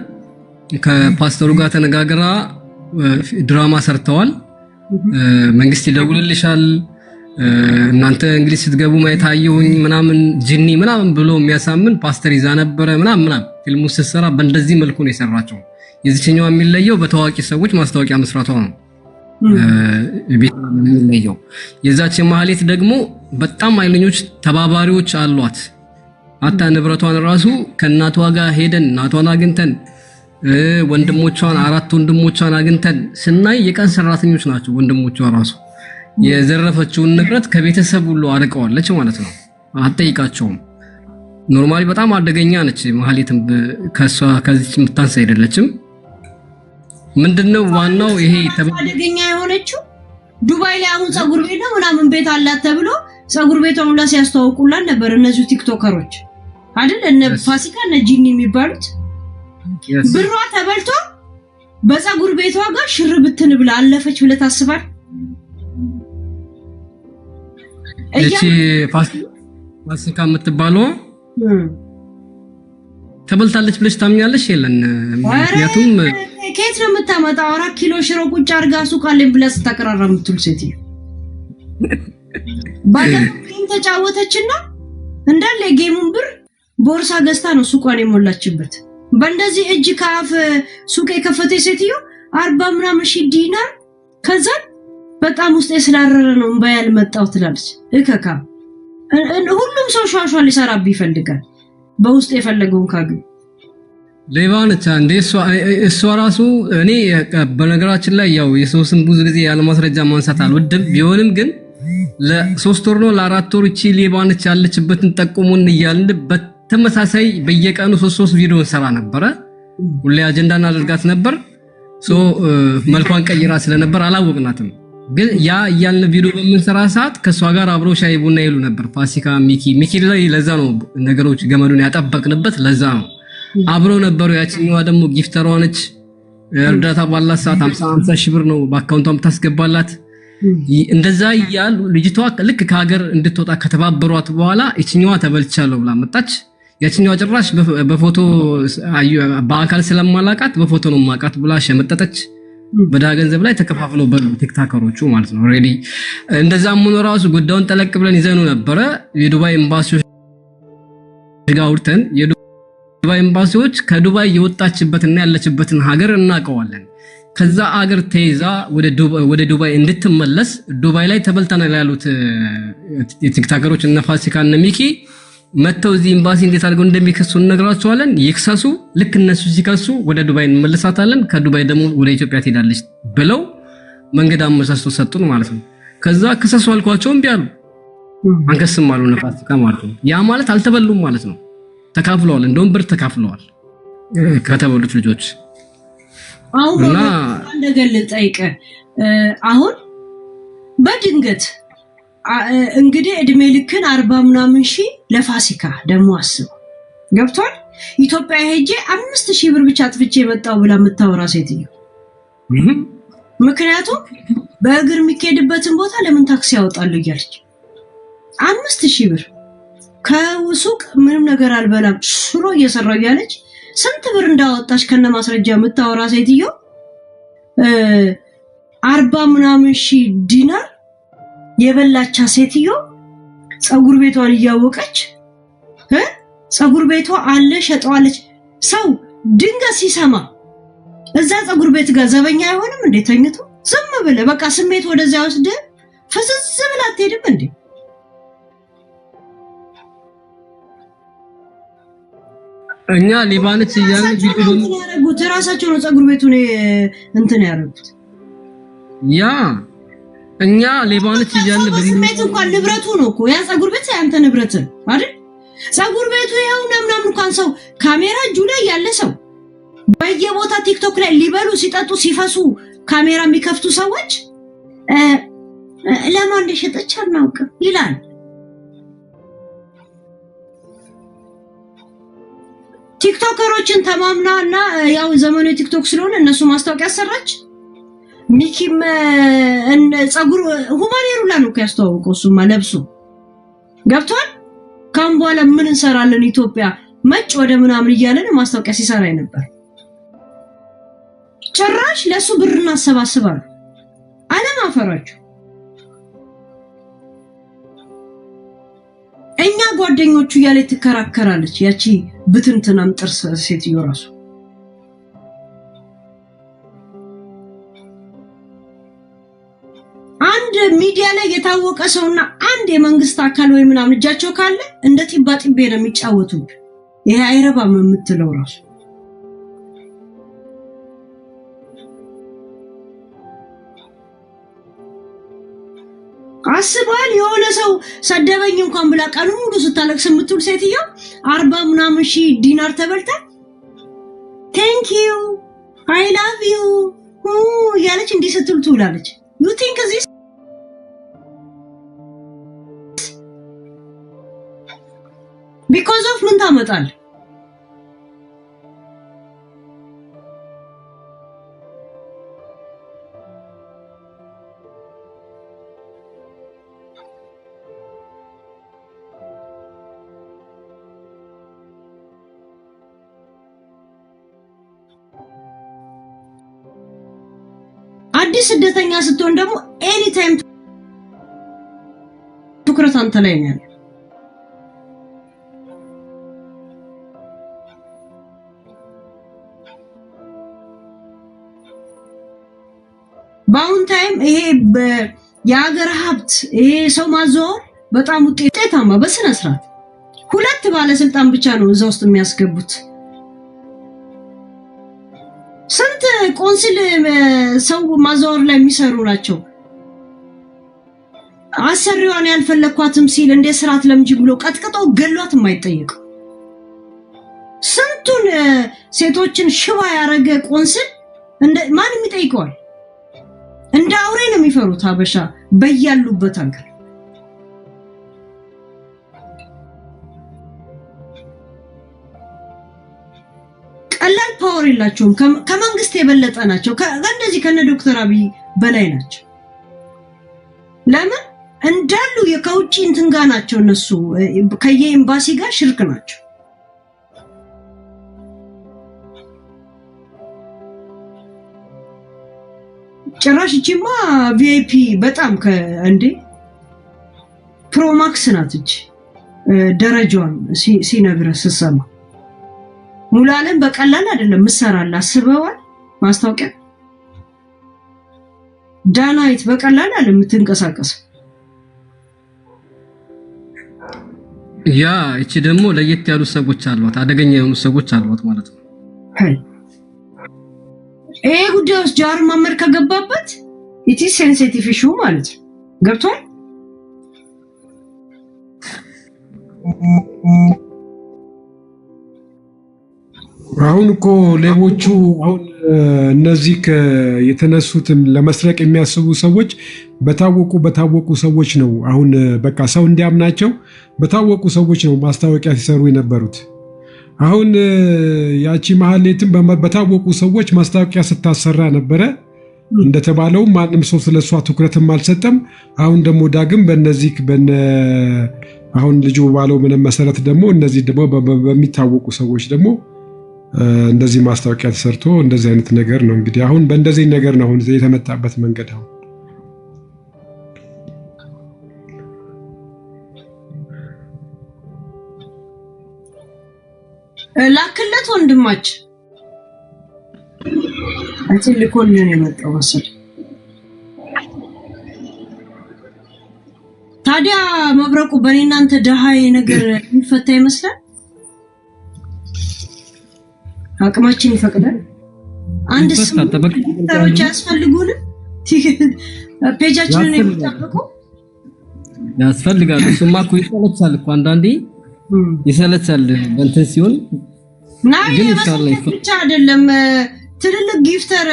ከፓስተሩ ጋር ተነጋግራ ድራማ ሰርተዋል። መንግስት ይደውልልሻል፣ እናንተ እንግሊዝ ስትገቡ ማየት አየሁኝ ምናምን ጂኒ ምናምን ብሎ የሚያሳምን ፓስተር ይዛ ነበረ ምናምን ፊልሙ ስትሰራ በእንደዚህ መልኩ ነው የሰራቸው። የዚህኛው የሚለየው በታዋቂ ሰዎች ማስታወቂያ መስራቷ ነው። ቤት የሚለየው የዛች መሐሌት ደግሞ በጣም ኃይለኞች ተባባሪዎች አሏት። አታ ንብረቷን ራሱ ከእናቷ ጋር ሄደን እናቷን አግኝተን ወንድሞቿን 4 ወንድሞቿን አግኝተን ስናይ የቀን ሰራተኞች ናቸው ወንድሞቿ ራሱ። የዘረፈችውን ንብረት ከቤተሰብ ሁሉ አርቀዋለች ማለት ነው። አትጠይቃቸውም። ኖርማሊ በጣም አደገኛ ነች መሐሌትም። ከዚህ የምታንስ አይደለችም። ምንድነው ዋናው ይሄ አደገኛ የሆነችው ዱባይ ላይ አሁን ፀጉር ቤት ነው ምናምን ቤት አላት ተብሎ ፀጉር ቤቷን ሁላ ሲያስተዋውቁላት ነበር እነዚህ ቲክቶከሮች አይደል? እነ ፋሲካ እነ ጂኒ የሚባሉት ብሯ ተበልቶ በፀጉር ቤቷ ጋር ሽር ብትን ብላ አለፈች ብለህ ታስባለህ? እቺ ፋሲካ የምትባለው ተበልታለች ብለሽ ታምኛለሽ? የለን ምክንያቱም ከየት ነው የምታመጣው? 4 ኪሎ ሽሮ ቁጭ አድርጋ ሱቅ አለኝ ብለህ ስታቀራራ የምትውል ሴትዮ ባለጌም ተጫወተችና እንዳለ የጌሙን ብር ቦርሳ ገዝታ ነው ሱቋን የሞላችበት። በእንደዚህ እጅ ከአፍ ሱቅ የከፈተች ሴትዮ 40 ምናምን ሺህ ዲናር ከዛ በጣም ውስጥ ስላረረ ነው እንባ ያልመጣው ትላለች። እከካ ሁሉም ሰው ሿሿ ሊሰራብ ይፈልጋል በውስጥ የፈለገውን ካገኘ። ሌባ ነች እንዴ እሷ ራሱ። እኔ በነገራችን ላይ ያው የሰው ስም ብዙ ጊዜ ያለ ማስረጃ ማንሳት አልወድም። ቢሆንም ግን ለ3 ወር ነው ለ4 ወር እቺ ሌባ ነች ያለችበትን ጠቁሙን እያልን በተመሳሳይ በየቀኑ 3 ቪዲዮ እንሰራ ነበረ። ሁሌ አጀንዳ እናደርጋት ነበር። መልኳን ቀይራ ስለነበር አላወቅናትም። ግን ያ እያልን ቪዲዮ በምንሰራ ሰዓት ከሷ ጋር አብረው ሻይ ቡና ይሉ ነበር። ፋሲካ ሚኪ ላይ ለዛ ነው ነገሮች ገመዱን ያጠበቅንበት ለዛ ነው አብረው ነበሩ። ያቺኛዋ ደግሞ ጊፍተሯ ነች። እርዳታ ባላት ሰዓት 50 ሺህ ብር ነው በአካውንቷ የምታስገባላት። እንደዛ ይያሉ ልጅቷ ልክ ከሀገር እንድትወጣ ከተባበሯት በኋላ እቺኛዋ ተበልቻለሁ ብላ መጣች። ያቺኛዋ ጭራሽ በፎቶ በአካል ስለማላቃት በፎቶ ነው ማቃት ብላ ሸመጠጠች። በዳ ገንዘብ ላይ ተከፋፍለው በሉ ቲክታከሮቹ ማለት ነው። ሬዲ እንደዛም ሆኖ ራሱ ጉዳዩን ጠለቅ ብለን ይዘኑ ነበረ። የዱባይ ኤምባሲዎች ጋር አውርተን የዱባይ ኤምባሲዎች ከዱባይ የወጣችበትና ያለችበትን ሀገር እናቀዋለን። ከዛ ሀገር ተይዛ ወደ ዱባይ እንድትመለስ ዱባይ ላይ ተበልተናል ያሉት የቲክታከሮች እነ ፋሲካ እነ ሚኪ መተው እዚህ ኤምባሲ እንዴት አድርገው እንደሚከሱ እንነግራቸዋለን። ይክሰሱ። ልክ እነሱ ሲከሱ ወደ ዱባይ እንመለሳታለን። ከዱባይ ደግሞ ወደ ኢትዮጵያ ትሄዳለች ብለው መንገድ አመቻችተው ሰጡን ማለት ነው። ከዛ ክሰሱ አልኳቸው እምቢ አሉ። አንከስም አሉ ፋሲካ ማለት ነው። ያ ማለት አልተበሉም ማለት ነው። ተካፍለዋል። እንደውም ብር ተካፍለዋል ከተበሉት ልጆች። አሁን እንደገለ ጠይቀ አሁን በድንገት እንግዲህ እድሜ ልክን 40 ምናምን ሺህ ለፋሲካ ደግሞ አስብ ገብቷል። ኢትዮጵያ ሄጄ 5000 ብር ብቻ አጥፍቼ መጣው ብላ የምታወራ ሴትዮ ምክንያቱም በእግር የሚኬድበትን ቦታ ለምን ታክሲ ያወጣሉ እያለች 5000 ብር ከሱቅ ምንም ነገር አልበላም ሽሮ እየሰራው እያለች ስንት ብር እንዳወጣች ከነ ማስረጃ የምታወራ ሴትዮ 40 ምናምን ሺህ ዲናር የበላቻ ሴትዮ ጸጉር ቤቷን እያወቀች ጸጉር ቤቷ አለ ሸጠዋለች። ሰው ድንገት ሲሰማ እዛ ጸጉር ቤት ጋር ዘበኛ አይሆንም እንዴ? ተኝቶ ዝም ብለ በቃ ስሜት ወደዛ ወስደ ፍዝዝ ብላ አትሄድም እንዴ? እኛ ሊባኖስ እያልን ቪዲዮ ያረጉት ራሳቸው ነው ጸጉር ቤቱን እንትን ያረጉት። ያ እኛ ሊባኖስ እያልን በስሜት እንኳን ንብረቱ ነው እኮ ያ ጸጉር ቤት ያንተ ንብረት አይደል? ጸጉር ቤቱ ያው ምናምን እንኳን ሰው ካሜራ እጁ ላይ ያለ ሰው በየቦታ ቲክቶክ ላይ ሊበሉ ሲጠጡ ሲፈሱ ካሜራ የሚከፍቱ ሰዎች ለማን እንደሸጠች አናውቅም ይላል። ቲክቶከሮችን ተማምናና ያው ዘመኑ ቲክቶክ ስለሆነ እነሱ ማስታወቂያ ሰራች። ሚኪም ጸጉር ሁማኔሩላ ነው ያስተዋወቀው። እሱማ ለብሶ ገብቷል። ካም በኋላ ምን እንሰራለን ኢትዮጵያ መጭ ወደ ምናምን እያለን ማስታወቂያ ሲሰራ ነበር። ጭራሽ ለሱ ብር እናሰባስባለን። ዓለም አፈራችሁ። እኛ ጓደኞቹ እያለ ትከራከራለች ያቺ ብትንትናም ጥርስ ሴትዮ ራሱ አንድ ሚዲያ ላይ የታወቀ ሰውና አንድ የመንግስት አካል ወይ ምናምን እጃቸው ካለ እንደ ጢባ ጢቤ ነው የሚጫወቱት። ይሄ አይረባም የምትለው ራሱ አስባል። የሆነ ሰው ሰደበኝ እንኳን ብላ ቀኑ ሙሉ ስታለቅስ የምትውል ሴትዮ 40 ምናምን ሺህ ዲናር ተበልታ ቴንክ ዩ አይ ላቭ ዩ ያለች እንዲህ ስትል ትውላለች። ዩ ቲንክ ዚስ ቢኮዝ ኦፍ ምን ታመጣል? አዲስ ስደተኛ ስትሆን ደግሞ ኤኒ ታይም ትኩረት አንተ ላይ ነው ያለው። በአሁን ታይም ይሄ የሀገር ሀብት ይሄ ሰው ማዘዋወር በጣም ውጤታማ በስነ ስርዓት 2 ባለስልጣን ብቻ ነው እዛ ውስጥ የሚያስገቡት። ስንት ቆንስል ሰው ማዘዋወር ላይ የሚሰሩ ናቸው። አሰሪዋን ያልፈለኳትም ሲል እንደ ስርዓት ለምጂ ብሎ ቀጥቅጦ ገሏት የማይጠየቀው ስንቱን ሴቶችን ሽባ ያረገ ቆንስል ማንም ይጠይቀዋል? እንደ አውሬ ነው የሚፈሩት ሀበሻ በያሉበት ሀገር። ቀላል ፓወር የላቸውም። ከመንግስት የበለጠ ናቸው። ከእንደዚህ ከነ ዶክተር አብይ በላይ ናቸው። ለምን እንዳሉ ከውጪ እንትን ጋር ናቸው እነሱ ከየኤምባሲ ጋር ሽርክ ናቸው። ጭራሽ እቺማ ቪአይፒ በጣም እንዴ ፕሮማክስ ናት እቺ ደረጃዋን ሲነግረህ ስትሰማ ሙሉ ዓለም በቀላል አይደለም ምሰራላ አስበዋል። ማስታወቂያ ዳናይት በቀላል አይደለም የምትንቀሳቀስ። ያ እቺ ደግሞ ለየት ያሉ ሰዎች አሏት፣ አደገኛ የሆኑ ሰዎች አሏት ማለት ነው። ይሄ ጉዳይ ውስጥ ጃዋር መሐመድ ከገባበት ኢቲ ሴንሲቲቭ ኢሹ ማለት ነው። ገብቷል? አሁን እኮ ሌቦቹ አሁን እነዚህ የተነሱትን ለመስረቅ የሚያስቡ ሰዎች በታወቁ ሰዎች ነው። አሁን በቃ ሰው እንዲያምናቸው በታወቁ ሰዎች ነው ማስታወቂያ ሲሰሩ የነበሩት። አሁን ያቺ መሐሌትም በታወቁ ሰዎች ማስታወቂያ ስታሰራ ነበረ። እንደተባለው ማንም ሰው ስለሷ ትኩረትም አልሰጠም። አሁን ደግሞ ዳግም በእነዚህ አሁን ልጁ ባለው ምንም መሰረት ደግሞ እነዚህ ደግሞ በሚታወቁ ሰዎች ደግሞ እንደዚህ ማስታወቂያ ተሰርቶ እንደዚህ አይነት ነገር ነው እንግዲህ አሁን በእንደዚህ ነገር ነው አሁን የተመጣበት መንገድ። አሁን ላክለት ወንድማች አንቺ ልኮልን የመጣው መሰለኝ። ታዲያ መብረቁ በእናንተ ደሃይ ነገር የሚፈታ ይመስላል? አቅማችን ይፈቅዳል። አንድ ስምንት ያስፈልጉን ፔጃችንን የሚጠብቁ ያስፈልጋል። እሱማ እኮ ይሰለቻል እኮ አንዳንዴ ይሰለቻል እንትን ሲሆን ግን ኢንሻአላህ ብቻ አይደለም። ትልልቅ ጊፍተር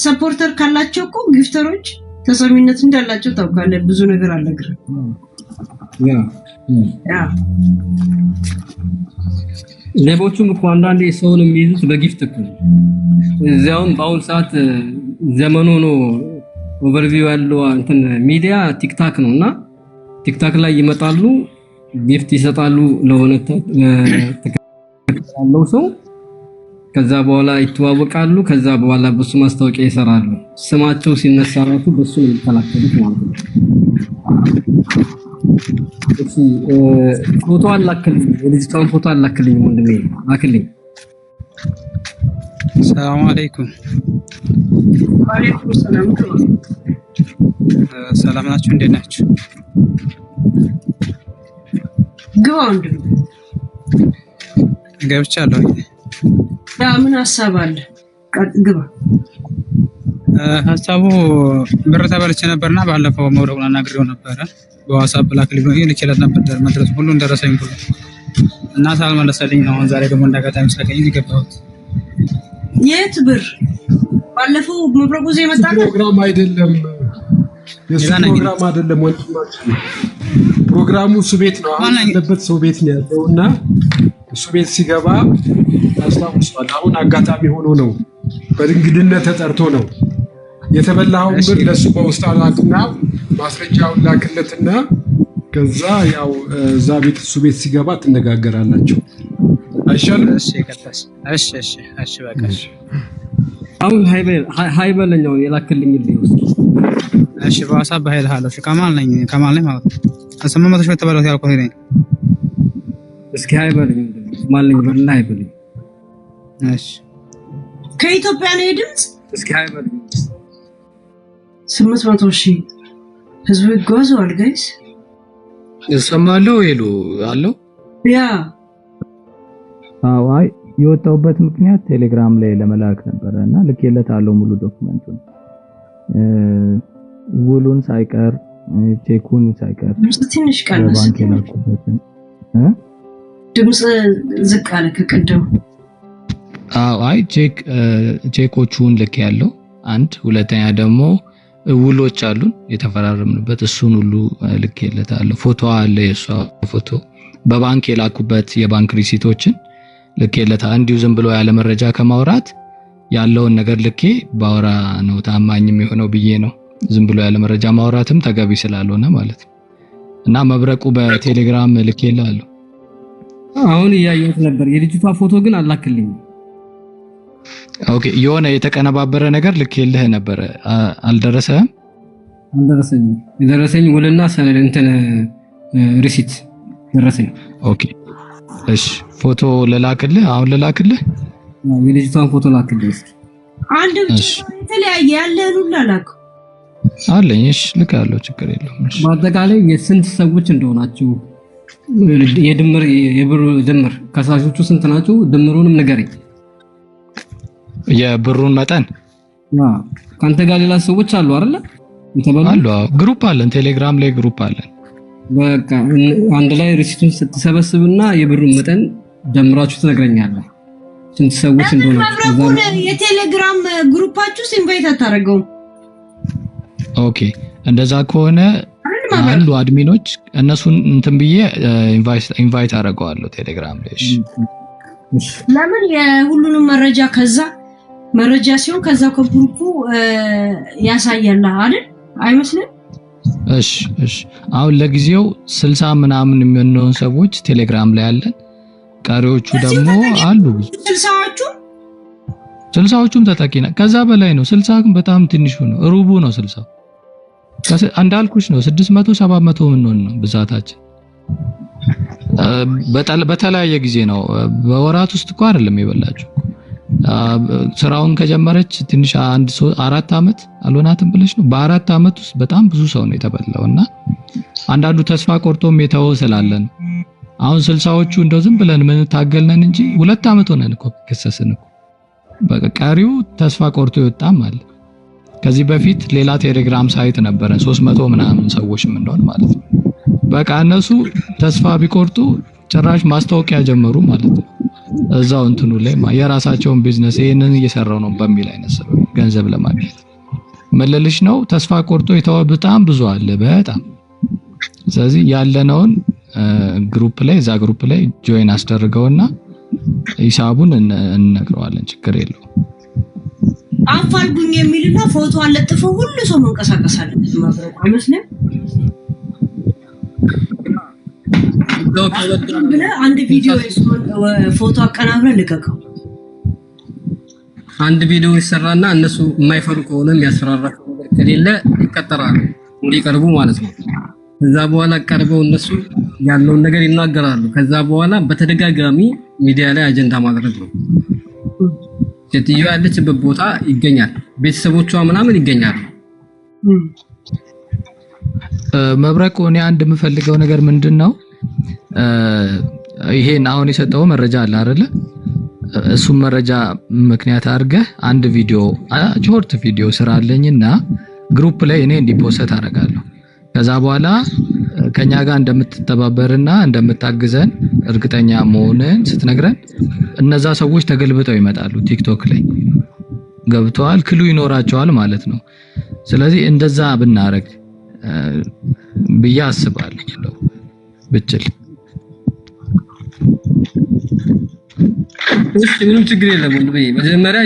ሰፖርተር ካላቸው እኮ ጊፍተሮች ተሰሚነት እንዳላቸው ታውቃለህ። ብዙ ነገር አልነግርም። ያ ሌቦቹም እኮ አንዳንዴ ሰውን የሚይዙት በጊፍት እኮ እዚያውም በአሁኑ ሰዓት ዘመኑ ነው። ኦቨርቪው ያለው እንትን ሚዲያ ቲክታክ ነውና ቲክታክ ላይ ይመጣሉ፣ ጊፍት ይሰጣሉ ለሆነ ተከታለው ሰው። ከዛ በኋላ ይተዋወቃሉ። ከዛ በኋላ በሱ ማስታወቂያ ይሰራሉ። ስማቸው ሲነሳ ራሱ በሱ ነው የሚከላከሉት ማለት ነው። ፎቶ አላክልኝ፣ የልጅቷን ፎቶ አላክልኝ ወንድሜ አክልኝ። ሰላም አለይኩም። ወአለይኩም ሰላም። ሰላም ናችሁ? እንዴት ናችሁ? ግባ ወንድሜ። ገብቻለሁ። ምን ሀሳብ አለ? ግባ። ሀሳቡ ብር ተበልቼ ነበርና ባለፈው መውደቁን አናግሬው ነበረ። በዋትስአፕ ላክልኝ ብሎ ልኬለት ነበር። መድረስ ሁሉ እንደረሰኝ ሁሉ እና ሳልመለሰልኝ ነው። አሁን ዛሬ ደግሞ እንዳጋጣሚ ሳገኝ የገባሁት። የት ብር? ባለፈው መብረቁ ዘይ መጣ ፕሮግራም አይደለም፣ የሱ ፕሮግራም አይደለም ወንድማችን። ፕሮግራሙ እሱ ቤት ነው። አሁን ያለበት ሰው ቤት ነው ያለውና እሱ ቤት ሲገባ ታስታውሷል። አሁን አጋጣሚ ሆኖ ነው በእንግድነት ተጠርቶ ነው የተበላውን ብር ለሱ በውስጥ አላክና ማስረጃውን ላክለትና ከዛ ያው እዛ ቤት እሱ ቤት ሲገባ ትነጋገራላችሁ። አይሻልም? እሺ ከታስ እሺ በቃ አሁን ሃይ በለኛው የላክልኝ ልኝ እሺ በዋትስአፕ በኃይልሃለሁ። እሺ ከማል ነኝ ማለት ነው። 800 ሺህ ተበለው ያልኩት ነኝ። እስኪ ሃይ በለኝ ማልኝ በልና ሃይ በለኝ። እሺ ከኢትዮጵያ ነው የድምጽ እስኪ ሃይ በለኝ 800 ሺህ ህዝብ ይጓዛል ጋይስ እሰማለሁ ይሉ አለው ያ አይ የወጣውበት ምክንያት ቴሌግራም ላይ ለመላክ ነበርና ልኬለታለሁ ሙሉ ዶክመንቱን ውሉን ሳይቀር ቼኩን ሳይቀር ትንሽ ቀንስ ባንክ የላኩበትን ድምጽ ዝቅ አለ ከቀደም አይ ቼኮቹን ልክ ያለው አንድ ሁለተኛ ደግሞ ውሎች አሉን የተፈራረምንበት እሱን ሁሉ ልኬለታለሁ ፎቶ አለ የሷ ፎቶ በባንክ የላኩበት የባንክ ሪሲቶችን ልኬለታ እንዲሁ ዝም ብሎ ያለ መረጃ ከማውራት ያለውን ነገር ልኬ ባወራ ነው ታማኝም የሆነው ብዬ ነው ዝም ብሎ ያለ መረጃ ማውራትም ተገቢ ስላልሆነ ማለት ነው እና መብረቁ በቴሌግራም ልኬላለሁ አሁን ያየሁት ነበር የልጅቷ ፎቶ ግን አላክልኝ ኦኬ የሆነ የተቀነባበረ ነገር ልኬልህ ነበር አልደረሰም የደረሰኝ ውልና ሰነድ እንትን ሪሲት ደረሰኝ ኦኬ እሺ ፎቶ ለላክልህ አሁን ለላክልህ የልጅቷን ፎቶ ላክልህ አንድ ብቻ የተለያየ ያለህን ሁሉ ላክ አለኝ እሺ ልካለሁ ችግር የለውም እሺ በአጠቃላይ የስንት ሰዎች እንደሆናችሁ የብር ድምር ከሳሾቹ ስንት ናችሁ ድምሩንም ንገረኝ የብሩን መጠን ካንተ ጋር ሌላ ሰዎች አሉ አይደል አሉ ግሩፕ አለን ቴሌግራም ላይ ግሩፕ አለን በቃ አንድ ላይ ሪሲቱን ስትሰበስብና የብሩን መጠን ደምራችሁ ትነግረኛለህ ስንት ሰዎች እንደሆናችሁ የቴሌግራም ግሩፓችሁ ኢንቫይት አታረጋው ኦኬ እንደዛ ከሆነ አሉ አድሚኖች እነሱን እንትን ብዬ ኢንቫይት አደርገዋለሁ ቴሌግራም ላይ እሺ ለምን የሁሉንም መረጃ ከዛ መረጃ ሲሆን ከዛ ከግሩፑ ያሳያል አይደል አይመስልም እሺ አሁን ለጊዜው 60 ምናምን የሚሆነውን ሰዎች ቴሌግራም ላይ አለን ቀሪዎቹ ደግሞ አሉ 60ዎቹም ተጠቂና ከዛ በላይ ነው 60 ግን በጣም ትንሹ ነው ሩቡ ነው 60 አንዳልኩሽ ነው 600 700 ምን ነው ብዛታችን በተለያየ ጊዜ ነው በወራት ውስጥ እኮ አይደለም ይበላችሁ ስራውን ከጀመረች ትንሽ 4 አመት አልሆናትም ብለሽ ነው በ4 አመት ውስጥ በጣም ብዙ ሰው ነው የተበላውና አንዳንዱ ተስፋ ቆርጦም የተወው ስላለን አሁን 60ዎቹ እንደው ዝም ብለን ምን ታገልነን እንጂ 2 አመት ሆነን እኮ ከሰስን እኮ በቀሪው ተስፋ ቆርጦ ይወጣም አለ ከዚህ በፊት ሌላ ቴሌግራም ሳይት ነበረ 300 ምናምን ሰዎችም እንደሆነ ማለት ነው በቃ እነሱ ተስፋ ቢቆርጡ ጭራሽ ማስታወቂያ ጀመሩ ማለት ነው እዛው እንትኑ ላይ የራሳቸውን ቢዝነስ ይሄንን እየሰራው ነው በሚል አይነት ሰበብ ገንዘብ ለማግኘት መለልሽ ነው ተስፋ ቆርጦ የተወ በጣም ብዙ አለ በጣም ስለዚህ ያለነውን ግሩፕ ላይ እዛ ግሩፕ ላይ ጆይን አስደርገውና ሂሳቡን እንነግረዋለን ችግር የለውም አፋልጉኝ የሚልና ፎቶ አለጥፈው ሁሉ ሰው መንቀሳቀስ አለበት ማብረቁ አይመስልም አንድ ቪዲዮ ፎቶ አቀናብረን ልቀቀው አንድ ቪዲዮ ይሰራና እነሱ የማይፈሩ ከሆነ የሚያስፈራራቸው ነገር ከሌለ ይቀጠራሉ እንዲቀርቡ ማለት ነው ከዛ በኋላ ቀርበው እነሱ ያለውን ነገር ይናገራሉ ከዛ በኋላ በተደጋጋሚ ሚዲያ ላይ አጀንዳ ማድረግ ነው ሴትዮ ያለችበት ቦታ ይገኛል ቤተሰቦቿ ምናምን ይገኛሉ መብረቁ እኔ አንድ የምፈልገው ነገር ምንድነው ይሄን አሁን የሰጠው መረጃ አለ አይደለ እሱም መረጃ ምክንያት አድርገህ አንድ ቪዲዮ ሾርት ቪዲዮ ስራለኝና ግሩፕ ላይ እኔ እንዲፖስት አደርጋለሁ ከዛ በኋላ ከኛ ጋር እንደምትተባበርና እንደምታግዘን እርግጠኛ መሆንን ስትነግረን እነዛ ሰዎች ተገልብጠው ይመጣሉ ቲክቶክ ላይ ገብተዋል ክሉ ይኖራቸዋል ማለት ነው ስለዚህ እንደዛ ብናረግ ብዬ አስባለሁ ብቻል እሺ ምንም ችግር የለም ወንድሜ መጀመሪያ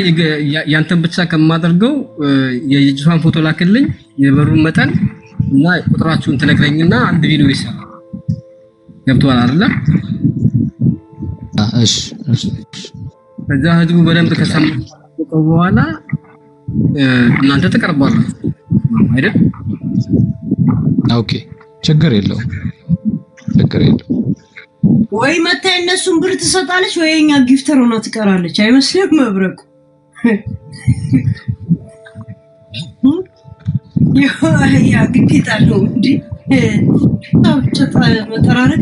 ያንተን ብቻ ከማደርገው የልጅቷን ፎቶ ላክልኝ የበሩን መጠን እና ቁጥራችሁን ትነግረኝና አንድ ቪዲዮ ይሰራ ገብቷል አይደል እሺ ከዛ ህዝቡ በደንብ ከሰማው በኋላ እናንተ ተቀርባላችሁ አይደል? ኦኬ ችግር የለውም። ወይ መታ እነሱን ብር ትሰጣለች ወይ እኛ ጊፍተር ሆና ትቀራለች። አይመስልም መብረቁ? ያ ግዴታ ነው እንዴ? ታውጨታ መጠራረግ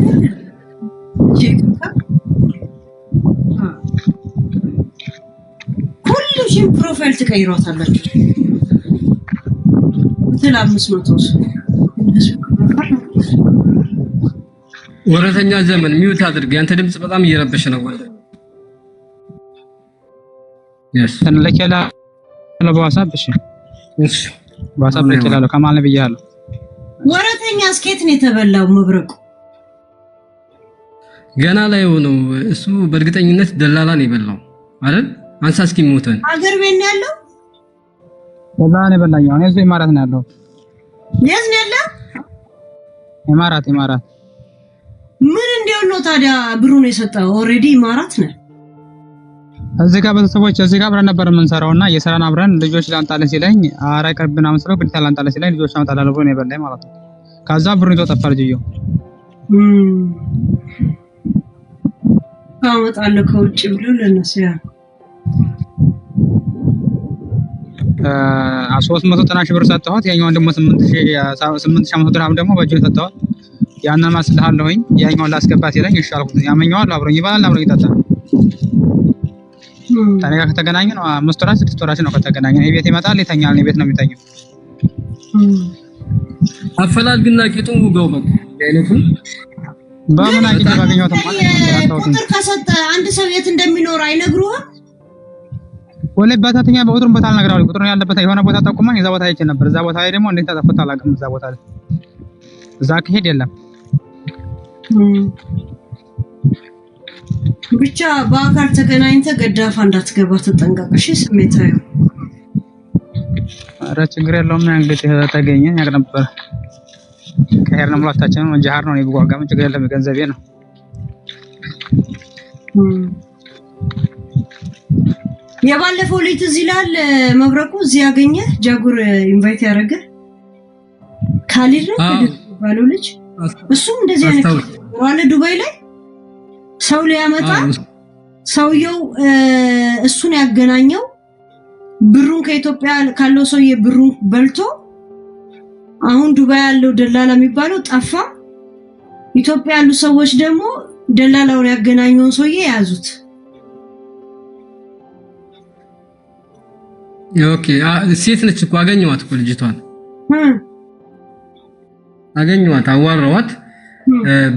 ሁሉም ፕሮፋይል ትቀይሯታላችሁ። ትላ 500 ወረተኛ ዘመን ሚውት አድርግ። ያንተ ድምጽ በጣም እየረበሽ ነው ወንድ። yes ተነለከላ ለዋትስአፕ እሺ ዋትስአፕ ለከላለው ከማል ነብያለሁ። ወረተኛ ስኬት ነው የተበላው መብረቁ ገና ላይ ሆነው እሱ በእርግጠኝነት ደላላ ነው የበላው አይደል? አንሳ እስኪ ሞተን አገር ቤት ነው ያለው። ደላላ ነው የበላኝ። አሁን እዚህ ኢማራት ነው ያለው። የት ነው ያለው? ኢማራት ምን እንደሆነ ነው ታዲያ ብሩን የሰጠው? ኦሬዲ ኢማራት ነው። እዚህ ጋር በተሰቦች እዚህ ጋር አብረን ነበር የምንሰራውና የሰራን አብረን ልጆች ላንጣለን ሲለኝ አራ ይቀርብና መስለው ግዴታ ላንጣለን ሲለኝ ልጆች አመጣላለሁ ብሎ ነው የበላኝ ማለት ነው። ከዛ ብሩን ይዞ ጠፋ ልጅየው። አመጣለሁ ከውጭ ብሎ ለነሱ ያ 390 ሺህ ብር ሰጠሁት። ያኛውን ደግሞ 8500 ድርሃም ደግሞ በእጁ ሰጠሁት። ያንን ማስልሃለሁኝ ያኛውን ላስገባ ሲለኝ እሺ አልኩት። ያመኛዋል አብሮኝ ይባላል አብሮኝ ይጠጣል። ታዲያ ከተገናኘን 5 ወራት 6 ወራት ነው ከተገናኘን። ቤት ይመጣል ይተኛል፣ ቤት ነው የሚተኛው። አፈላልግና ቂጡን ውጋው በቃ አይነቱ በምን አቂጥ ባገኘው ተማለት ቁጥር ከሰጠ አንድ ሰው የት እንደሚኖር አይነግሩህም? ወላይ ባታተኛ በቁጥሩን ቦታ አልነግራለሁ። ቁጥሩን ያለበት የሆነ ቦታ ጠቁማኝ እዛ ቦታ አይቼ ነበር። እዛ ቦታ ላይ ደግሞ እንዴት ተጠፍቶ አላውቅም። እዛ ቦታ ላይ እዛ ከሄድ የለም ብቻ በአካል ተገናኝተ ገዳፋ እንዳትገባ ተጠንቀቅሽ። ስሜታዩ ኧረ ችግር የለውም። እንግዲህ ተገኘን ያቅ ነበር ከሄር ነው ሙላታችን ነው ጃሃር ነው ይጓጋም ችግር የለም። ገንዘቤ ነው የባለፈው ልጅ እዚህ ይላል መብረቁ እዚህ ያገኘ ጃጉር ኢንቫይት ያደረገ ካሊድ ነው ባለው ልጅ እሱም እንደዚህ አይነት ዋለ ዱባይ ላይ ሰው ሊያመጣ ሰውየው እሱን ያገናኘው ብሩን ከኢትዮጵያ ካለው ሰውዬ ብሩን በልቶ አሁን ዱባይ ያለው ደላላ የሚባለው ጠፋ። ኢትዮጵያ ያሉ ሰዎች ደግሞ ደላላውን ያገናኘውን ሰውዬ ያዙት። ኦኬ ሴት ነች እኮ አገኘዋት እኮ ልጅቷን አገኘዋት፣ አዋራዋት።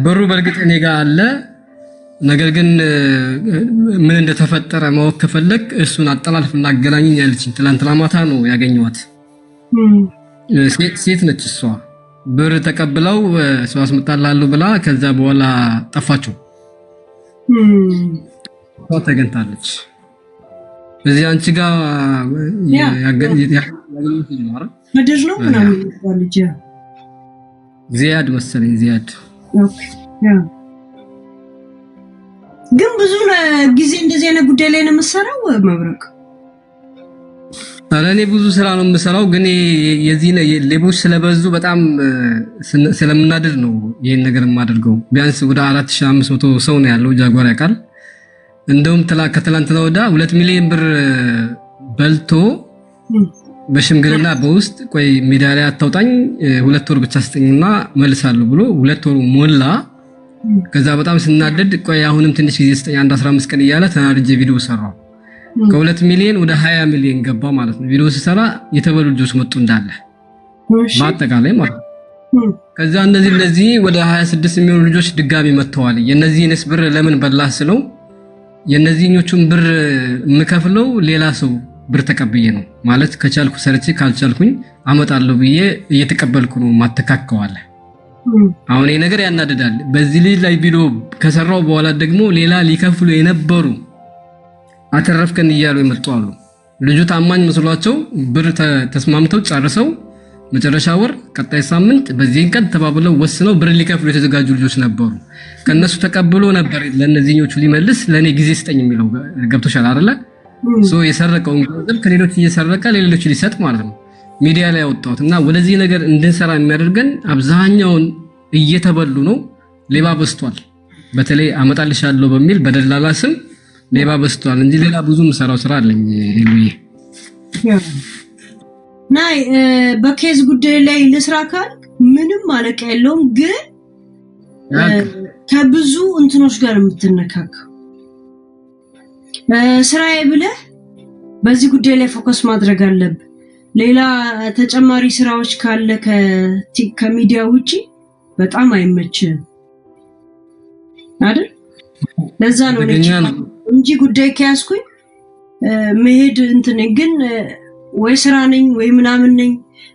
ብሩ በእርግጥ እኔ ጋር አለ። ነገር ግን ምን እንደተፈጠረ ማወቅ ከፈለክ እሱን አጠላልፍና አገናኘኝ ያለችኝ ትላንትና ማታ ነው ያገኘዋት። ሴት ነች እሷ። ብር ተቀብለው ሰው አስመጣላሉ ብላ ከዛ በኋላ ጠፋችሁ። ተገንታለች። እዚህ አንቺ ጋር ያገኘሁት ነው አይደል? ምድር ነው ምናምን ልጅ ዚያድ መሰለኝ ዚያድ። ኦኬ ያ ግን ብዙ ጊዜ እንደዚህ አይነት ጉዳይ ላይ ነው የምሰራው መብረቅ። ኧረ እኔ ብዙ ስራ ነው የምሰራው፣ ግን የዚህ ሌቦች ስለበዙ በጣም ስለምናድር ነው ይሄን ነገር የማደርገው። ቢያንስ ወደ 4500 ሰው ነው ያለው ጃጓር ያውቃል። እንደውም ከትላንትና ወዳ 2 ሚሊዮን ብር በልቶ በሽምግልና በውስጥ ቆይ ሜዳ ላይ አታውጣኝ 2 ወር ብቻ ስጠኝና መልሳለሁ ብሎ 2 ወሩ ሞላ። ከዛ በጣም ስናደድ ቆይ አሁንም ትንሽ ጊዜ ስጠኝ 15 ቀን እያለ ተናድጄ ቪዲዮ ሰራው። ከ2 ሚሊዮን ወደ 20 ሚሊዮን ገባ ማለት ነው። ቪዲዮ ሲሰራ የተበሉ ልጆች መጡ እንዳለ ማጠቃላይ ማለት ነው። ከዛ እነዚህ ወደ 26 የሚሆኑ ልጆች ድጋሚ መጥተዋል። የነዚህንስ ብር ለምን በላህ ስለው የነዚህኞቹን ብር የምከፍለው ሌላ ሰው ብር ተቀብዬ ነው ማለት ከቻልኩ ሰርቼ ካልቻልኩኝ አመጣለሁ ብዬ እየተቀበልኩ ነው ማተካከዋለ። አሁን ይሄ ነገር ያናደዳል። በዚህ ልጅ ላይ ቪዲዮ ከሰራው በኋላ ደግሞ ሌላ ሊከፍሉ የነበሩ አተረፍከን እያሉ የመጡ አሉ። ልጁ ታማኝ መስሏቸው ብር ተስማምተው ጨርሰው መጨረሻ ወር ቀጣይ ሳምንት በዚህ ቀን ተባብለው ወስነው ብር ሊከፍሉ የተዘጋጁ ልጆች ነበሩ። ከነሱ ተቀብሎ ነበር ለነዚህኞቹ ሊመልስ ለኔ ጊዜ ስጠኝ የሚለው ገብቶሻል አይደለ? የሰረቀውን ገንዘብ ከሌሎች እየሰረቀ ለሌሎች ሊሰጥ ማለት ነው ሚዲያ ላይ ያወጣሁት እና ወደዚህ ነገር እንድንሰራ የሚያደርገን አብዛኛውን እየተበሉ ነው ሌባ በስቷል በተለይ አመጣልሻለሁ በሚል በደላላ ስም ሌባ በስቷል እንጂ ሌላ ብዙ ምሰራው ስራ አለኝ ሄሉዬ ናይ በኬዝ ጉዳይ ላይ ለስራ ካል ምንም ማለቅ የለውም ግን ከብዙ እንትኖች ጋር የምትነካከው ስራዬ ብለህ በዚህ ጉዳይ ላይ ፎከስ ማድረግ አለብህ ሌላ ተጨማሪ ስራዎች ካለ ከሚዲያ ውጪ በጣም አይመችም አይደል ለዛ ነው እንጂ ጉዳይ ከያዝኩኝ መሄድ እንትን ግን ወይ ስራ ነኝ ወይ ምናምን ነኝ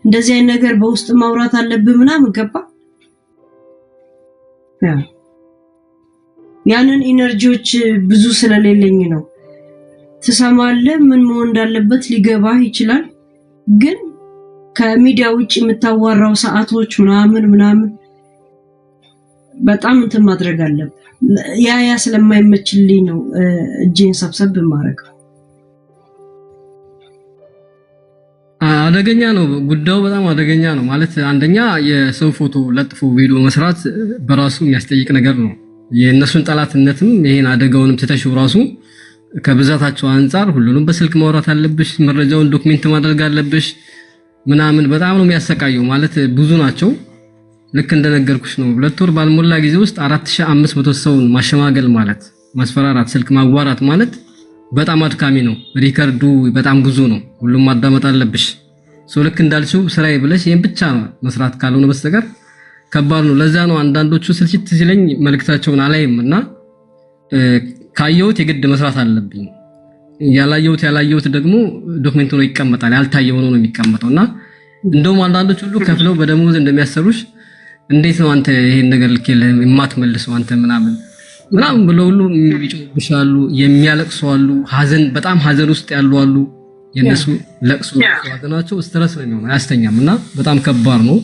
እንደዚህ አይነት ነገር በውስጥ ማውራት አለብህ ምናምን ገባ ያንን ኢነርጂዎች ብዙ ስለሌለኝ ነው ተሰማለህ ምን መሆን እንዳለበት ሊገባህ ይችላል ግን ከሚዲያ ውጪ የምታዋራው ሰዓቶች ምናምን በጣም እንትን ማድረግ አለብህ ያ ስለማይመችልኝ ነው እጄን ሰብሰብ ማድረግ አደገኛ ነው ጉዳዩ በጣም አደገኛ ነው ማለት አንደኛ የሰው ፎቶ ለጥፎ ቪዲዮ መስራት በራሱ የሚያስጠይቅ ነገር ነው የነሱን ጠላትነትም ይሄን አደጋውንም ተተሽው ራሱ ከብዛታቸው አንፃር ሁሉንም በስልክ ማውራት አለብሽ መረጃውን ዶክመንት ማድረግ አለብሽ ምናምን በጣም ነው የሚያሰቃየው ማለት ብዙ ናቸው ልክ እንደነገርኩሽ ነው 2 ወር ባልሞላ ጊዜ ውስጥ 4500 ሰውን ማሸማገል ማለት ማስፈራራት ስልክ ማዋራት ማለት በጣም አድካሚ ነው ሪከርዱ በጣም ብዙ ነው ሁሉም ማዳመጥ አለብሽ ልክ እንዳልሽው ስራዬ ብለሽ ይሄን ብቻ መስራት ካልሆነ በስተቀር ከባድ ነው ለዛ ነው አንዳንዶቹ ስልችት ሲለኝ መልክታቸውን አላይምና ካየሁት የግድ መስራት አለብኝ ያላየሁት ደግሞ ዶክመንት ነው ይቀመጣል ያልታየው ነው የሚቀመጠውና እንደውም አንዳንዶቹ ሁሉ ከፍለው በደሞዝ እንደሚያሰሩሽ እንዴት ነው አንተ ይሄን ነገር ልከለ የማትመልሰው አንተ ምናምን ብለው ሁሉ የሚጮህብሻሉ የሚያለቅሱ አሉ በጣም ሀዘን ውስጥ ያሉ አሉ የነሱ ለቅሶ ሀዘናቸው ስትረስ ነው የሚሆነው አያስተኛምና በጣም ከባድ ነው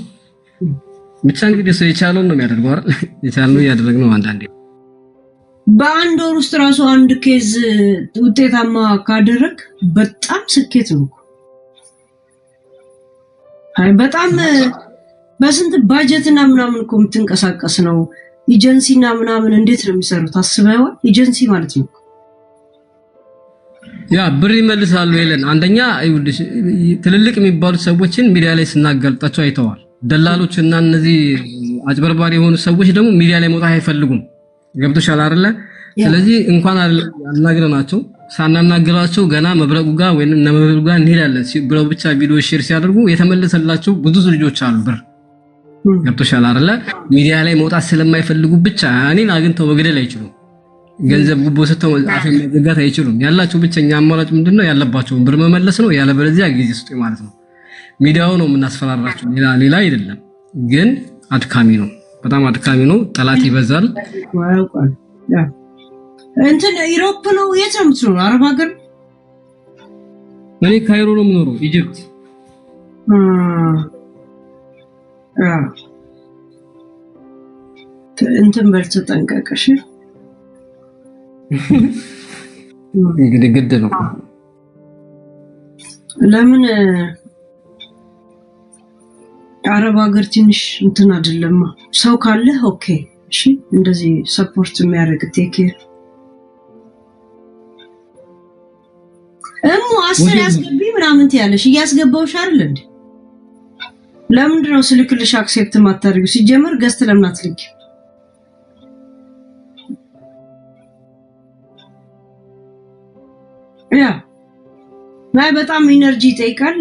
ብቻ እንግዲህ ሰው የቻለው ነው የሚያደርገው አይደል የቻለው ያደረግነው አንዳንዴ በአንድ ወር ውስጥ ራሱ አንድ ኬዝ ውጤታማ ካደረግ በጣም ስኬት ነው በጣም በስንት ባጀትና ምናምን እኮ የምትንቀሳቀስ ነው ኤጀንሲና ምናምን እንዴት ነው የሚሰሩት አስበው ኤጀንሲ ማለት ነው ያ ብር ይመልሳሉ ይለን አንደኛ ትልልቅ የሚባሉት ሰዎችን ሚዲያ ላይ ስናገልጣቸው አይተዋል ደላሎችና እነዚህ አጭበርባሪ የሆኑ ሰዎች ደግሞ ሚዲያ ላይ መውጣት አይፈልጉም ገብቶሻል አይደለ ስለዚህ እንኳን አናግረናቸው ሳናናግራቸው ገና መብረቁ ጋር ወይንም ነመብረቁ ጋር እንሄዳለን ብለው ብቻ ቪዲዮ ሼር ሲያደርጉ የተመለሰላቸው ብዙ ልጆች አሉ ብር ገብቶሻል አይደለ ሚዲያ ላይ መውጣት ስለማይፈልጉ ብቻ እኔን አግኝተው መግደል አይችሉም ገንዘብ ጉቦ ሰጥተው አፈን መዘጋት አይችሉም ያላቸው ብቸኛ አማራጭ ምንድነው ያለባቸው ብር መመለስ ነው ያለበለዚያ ጊዜ ስጡ ማለት ነው ሚዲያው ነው የምናስፈራራቸው ሌላ አይደለም ግን አድካሚ ነው በጣም አድካሚ ነው ጠላት ይበዛል እንትን ዩሮፕ ነው የት ነው የምትኖረው አረብ ሀገር እኔ ካይሮ ነው የምኖረው ኢጂፕት እንትን በርተ ተጠንቀቀሽ እንግዲህ ግድ ነው ለምን አረብ ሀገር ትንሽ እንትን አይደለም ሰው ካለ ኦኬ እሺ እንደዚህ ሰፖርት የሚያደርግ ቴክ አስር ያስገቢ ምናምን ትያለሽ እያስገባውሽ አይደል እንዴ ለምንድን ነው ስልክልሽ አክሴፕት ማታደርጊው ሲጀመር ገስት ለምን አትልኪ ላይ በጣም ኢነርጂ ይጠይቃል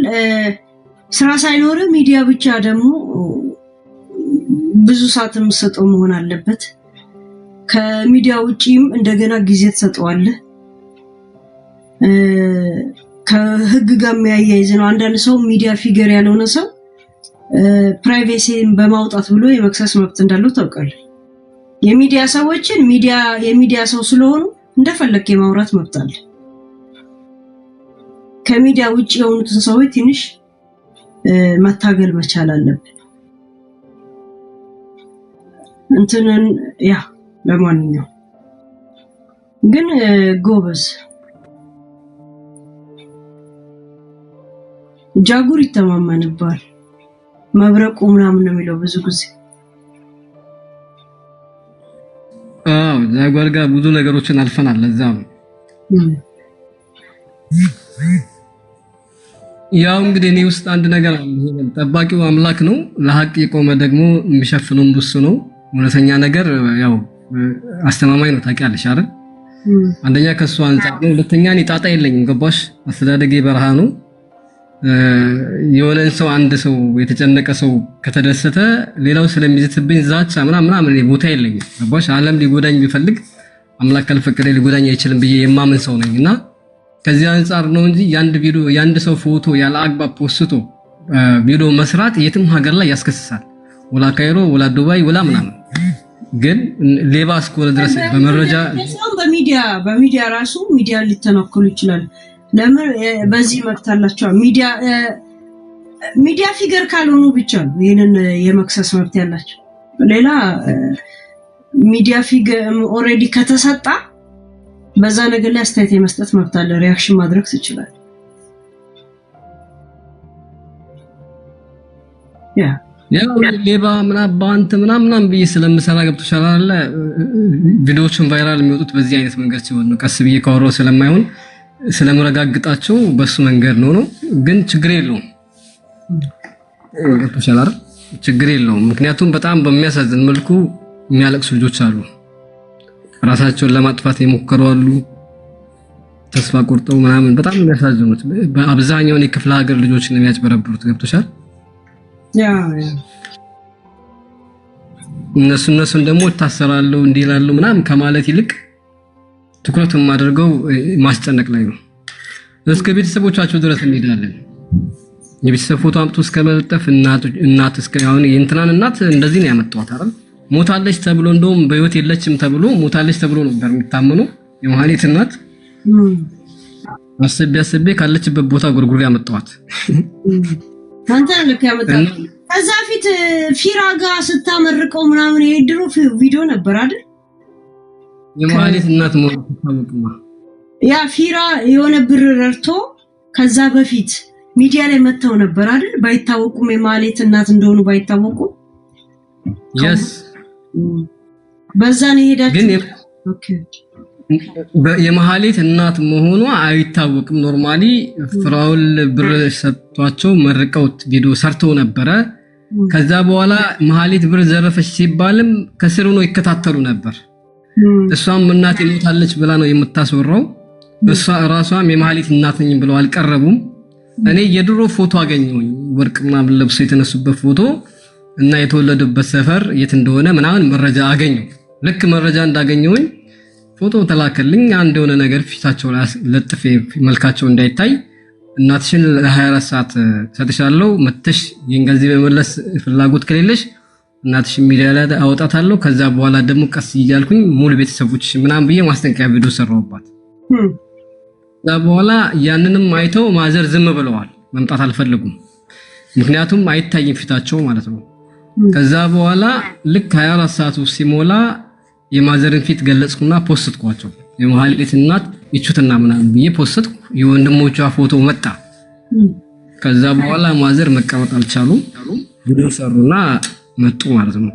ስራ ሳይኖር ሚዲያ ብቻ ደግሞ ብዙ ሰዓት የምትሰጠው መሆን አለበት ከሚዲያ ውጪም እንደገና ጊዜ ተሰጠዋለህ ከህግ ጋር የሚያያይዝ ነው አንዳንድ ሰው ሚዲያ ፊገር ያልሆነ ሰው ፕራይቬሲን በማውጣት ብሎ የመክሰስ መብት እንዳለው ታውቃለህ የሚዲያ ሰዎችን የሚዲያ ሰው ስለሆኑ እንደፈለክ የማውራት መብት አለ ከሚዲያ ውጪ የሆኑትን ሰዎች ትንሽ መታገል መቻል አለብን እንትንን ያ ለማንኛውም ግን ጎበዝ ጃጉር ይተማመንባል መብረቁ ምናምን ነው የሚለው ብዙ ጊዜ። ጃጓር ጋር ብዙ ነገሮችን አልፈናል። ለዛ ነው ያው እንግዲህ እኔ ውስጥ አንድ ነገር አለ። ጠባቂው አምላክ ነው። ለሐቅ የቆመ ደግሞ የሚሸፍነው እሱ ነው። እውነተኛ ነገር ያው አስተማማኝ ነው። ታውቂያለሽ አይደል? አንደኛ ከሱ አንፃር ነው። ሁለተኛ እኔ ጣጣ የለኝም። ገባሽ? አስተዳደጌ በረሃ ነው። የሆነን ሰው አንድ ሰው የተጨነቀ ሰው ከተደሰተ ሌላው ስለሚዝትብኝ ዛቻ ምናምን እኔ ቦታ የለኝም። ገባሽ? ዓለም ሊጎዳኝ ቢፈልግ አምላክ ካልፈቀደ ሊጎዳኝ አይችልም ብዬ የማምን ሰው ነኝና ከዚህ አንፃር ነው እንጂ ያንድ ሰው ፎቶ ያለ አግባብ ፖስቶ ቪዲዮ መስራት የትም ሀገር ላይ ያስከስሳል። ወላ ካይሮ ወላ ዱባይ ወላ ምናምን። ግን ሌባ እስከሆነ ድረስ በመረጃ በሚዲያ ራሱ ሚዲያ ሊተናከሉ ይችላል። ለምን በዚህ መብት አላቸው። ሚዲያ ፊገር ካልሆኑ ብቻ ነው ይሄንን የመክሰስ መብት ያላቸው። ሌላ ሚዲያ ፊገር ኦሬዲ ከተሰጣ በዛ ነገር ላይ አስተያየት የመስጠት መብት አለ። ሪአክሽን ማድረግ ትችላለህ። ያው ሌባ ምናምን ብዬ ስለምሰራ ገብቶሻል አይደለ? ቪዲዮዎችን ቫይራል የሚወጡት በዚህ አይነት መንገድ ሲሆን ነው። ቀስ ብዬ ካወራው ስለማይሆን ስለምረጋግጣቸው በሱ መንገድ ነው። ግን ችግር የለውም። ገብቶሻል አይደል? ችግር የለውም። ምክንያቱም በጣም በሚያሳዝን መልኩ የሚያለቅሱ ልጆች አሉ። ራሳቸውን ለማጥፋት የሞከሩ አሉ። ተስፋ ቆርጠው ምናምን በጣም የሚያሳዝኑት በአብዛኛው የክፍለ ሀገር ልጆችን ነው የሚያጭበረብሩት። ገብቶሻል? እነሱን ደግሞ ታሰራለው እንዲላሉ ምናምን ከማለት ይልቅ ትኩረት የማደርገው ማስጨነቅ ላይ ነው። እስከ ቤተሰቦቻቸው ድረስ እንሄዳለን። የቤተሰብ ፎቶ አምጡ እስከ መለጠፍ እናት እስከ አሁን የእንትናን እናት እንደዚህ ነው ያመጣዋት አይደል? ሞታለች ተብሎ እንደውም በህይወት የለችም ተብሎ ሞታለች ተብሎ ነበር የሚታመነው። የመሐሌት እናት አስቤ ካለችበት ቦታ ጉርጉር ያመጣዋት አንተ ልክ ያመጣው። ከዛ ፊት ፊራጋ ስታመርቀው ምናምን የድሮ ቪዲዮ ነበር አይደል? የመሐሌት እናት ሞት ታውቁማ። ያ ፊራ የሆነ ብር ረርቶ ከዛ በፊት ሚዲያ ላይ መተው ነበር አይደል? ባይታወቁም የመሐሌት እናት እንደሆኑ ባይታወቁም yes በዛ ነው ሄዳችሁ። ኦኬ የመሐሌት እናት መሆኗ አይታወቅም። ኖርማሊ ፍራውል ብር ሰጥቷቸው መርቀውት ቪዲዮ ሰርተው ነበረ። ከዛ በኋላ መሐሌት ብር ዘረፈች ሲባልም ከስሩ ነው ይከታተሉ ነበር። እሷም እናት ሞታለች ብላ ነው የምታስወራው። እሷ ራሷም የመሐሌት እናት ነኝ ብለው አልቀረቡም። እኔ የድሮ ፎቶ አገኘሁኝ፣ ወርቅና ለብሶ የተነሱበት ፎቶ እና የተወለዱበት ሰፈር የት እንደሆነ ምናምን መረጃ አገኘሁ። ልክ መረጃ እንዳገኘሁኝ ፎቶ ተላከልኝ። አንድ የሆነ ነገር ፊታቸው ላይ ለጥፌ መልካቸው እንዳይታይ እናትሽን ለ24 ሰዓት ሰጥሻለሁ፣ መተሽ የእንግሊዝ በመለስ ፍላጎት ከሌለሽ እናትሽ ሚዲያ ላይ አወጣታለሁ። ከዛ በኋላ ደግሞ ቀስ እያልኩኝ ሙሉ ቤተሰቦችሽ ምናምን ብዬ ማስጠንቀቂያ ቪዲዮ ሰራሁባት። ከዛ በኋላ ያንንም አይተው ማዘር ዝም ብለዋል፣ መምጣት አልፈልጉም። ምክንያቱም አይታይም ፊታቸው ማለት ነው። ከዛ በኋላ ልክ 24 ሰዓት ሲሞላ የማዘርን ፊት ገለጽኩና ፖስትኳቸው። የመሐሌት እናት ይቹትና ምናምን ብዬ ፖስትኩ። የወንድሞቿ ፎቶ መጣ። ከዛ በኋላ ማዘር መቀመጥ አልቻሉም፣ ቪዲዮ ሰሩና መጡ ማለት ነው።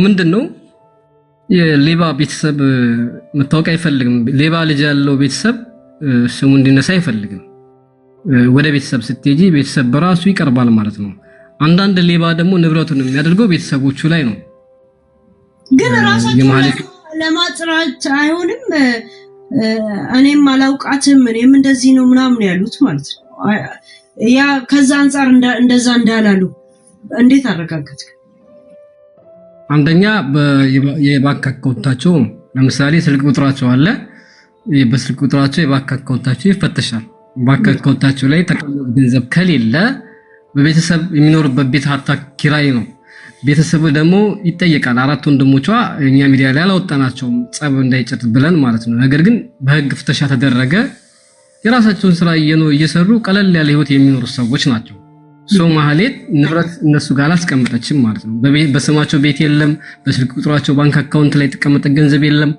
ምንድነው የሌባ ቤተሰብ መታወቅ አይፈልግም። ሌባ ልጅ ያለው ቤተሰብ ስሙ እንዲነሳ አይፈልግም። ወደ ቤተሰብ ስትሄጂ ቤተሰብ በራሱ ይቀርባል ማለት ነው። አንዳንድ ሌባ ደግሞ ንብረቱን የሚያደርገው ቤተሰቦቹ ላይ ነው። ግን ራሳቸው ለማጥራት አይሆንም። እኔም አላውቃትም እኔም እንደዚህ ነው ምናምን ያሉት ማለት ነው። ያ ከዛ አንፃር እንደዛ እንዳላሉ እንዴት አረጋግጥ? አንደኛ የባንክ አካውንታቸው ለምሳሌ ስልክ ቁጥራቸው አለ። በስልክ ቁጥራቸው የባንክ አካውንታቸው ይፈተሻል። ባንክ አካውንታቸው ላይ ተቀመጠ ገንዘብ ከሌለ በቤተሰብ የሚኖርበት ቤት ሀታ ኪራይ ነው። ቤተሰቡ ደግሞ ይጠየቃል። 4 ወንድሞቿ እኛ ሚዲያ ላይ አላወጣናቸውም ጸብ እንዳይጨት ብለን ማለት ነው። ነገር ግን በህግ ፍተሻ ተደረገ። የራሳቸውን ስራ እየሰሩ ቀለል ያለ ህይወት የሚኖሩ ሰዎች ናቸው። መሐሌት ንብረት እነሱ ጋር አላስቀመጠችም ማለት ነው። በስማቸው ቤት የለም፣ በስልክ ቁጥራቸው ባንክ አካውንት ላይ የተቀመጠ ገንዘብ የለም።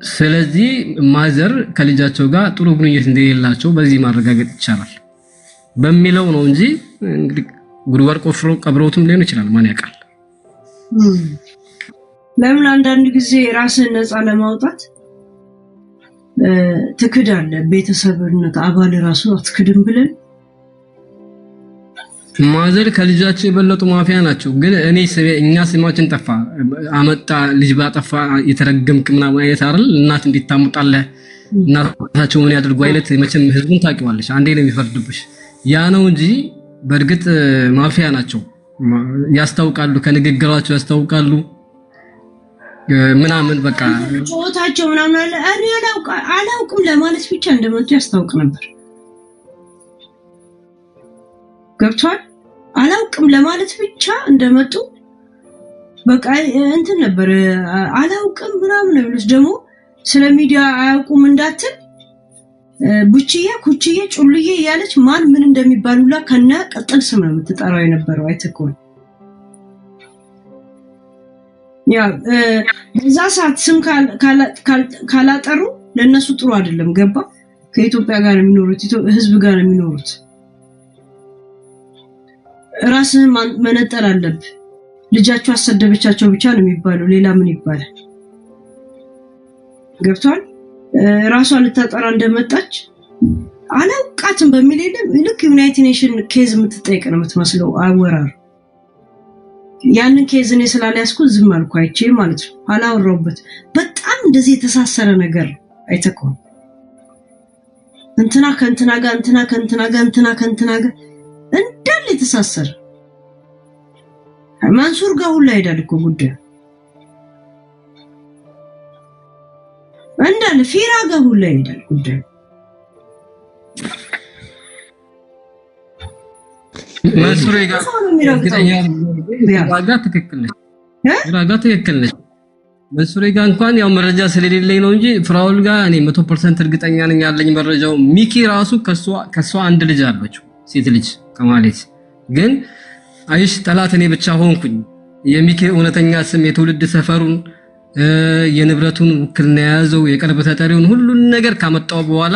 ስለዚህ ማዘር ከልጃቸው ጋር ጥሩ ግንኙነት እንደሌላቸው በዚህ ማረጋገጥ ይቻላል። በሚለው ነው እንጂ እንግዲህ ጉድጓድ ቆፍሮ ቀብሮትም ሊሆን ይችላል ማን ያውቃል። ለምን አንዳንድ ጊዜ ራስን ነፃ ለማውጣት ትክዳለህ። ቤተሰብነት አባል ራሱ አትክድም ብለን ማዘር ከልጃቸው የበለጡ ማፊያ ናቸው። ግን እኛ ስማችን ጠፋ አመጣ ልጅ ባጠፋ የተረገምክ ምናምን አይነት አይደል? እናት እንዲታሙጣለህ እናታቸው ምን ያድርጉ አይነት መቼም ህዝቡን ታውቂዋለሽ። አንዴ ነው የሚፈርድብሽ። ያ ነው እንጂ በእርግጥ ማፊያ ናቸው። ያስታውቃሉ፣ ከንግግራቸው ያስታውቃሉ ምናምን በቃ ጾታቸው ምናምን አለ። እኔ አላውቅም ለማለት ብቻ እንደመጡ ያስታውቅ ነበር። ገብቷል? አላውቅም ለማለት ብቻ እንደመጡ በቃ እንትን ነበር። አላውቅም ምናምን ነው የሚሉት። ደግሞ ስለ ሚዲያ አያውቁም እንዳትል ቡችዬ ኩችዬ ጩልዬ ያለች ማን ምን እንደሚባሉላ ከነ ቀጥል ስም ነው የምትጠራው የነበረው። አይተከው ያ በዛ ሰዓት ስም ካላጠሩ ለነሱ ጥሩ አይደለም። ገባ? ከኢትዮጵያ ጋር የሚኖሩት ህዝብ ጋር የሚኖሩት ራስህን መነጠል አለብህ። ልጃቸው አሰደበቻቸው ብቻ ነው የሚባለው፣ ሌላ ምን ይባላል? ገብቷል? ራሷን ልታጠራ እንደመጣች አላውቃትም በሚል የለም። ልክ ዩናይትድ ኔሽን ኬዝ የምትጠይቅ ነው የምትመስለው አወራር። ያንን ኬዝ እኔ ስላልያዝኩ ዝም አልኩ፣ አይቼ ማለት ነው። አላወራሁበት። በጣም እንደዚህ የተሳሰረ ነገር አይተከው እንትና ከእንትና ጋር እንትና ከእንትና ጋር እንትና ከእንትና ጋር እንዳለ የተሳሰረ ማንሱር ጋር ሁላ ሄዳል እኮ ጉዳዩ እንዳለ ፊራ ጋር ሁላ ሄዳል ጉዳዩ። ማንሱር ጋር ትክክል ነች። ማንሱር ጋር እንኳን ያው መረጃ ስለሌለኝ ነው እንጂ ፍራውል ጋር እኔ 100% እርግጠኛ ነኝ ያለኝ መረጃው። ሚኪ ራሱ ከሷ አንድ ልጅ አለችው ሴት ልጅ ከማለት ግን አይሽ ጠላት እኔ ብቻ ሆንኩኝ። የሚኪ እውነተኛ ስም የትውልድ ሰፈሩን የንብረቱን ውክልና የያዘው የቅርብ ተጠሪውን ሁሉን ነገር ካመጣው በኋላ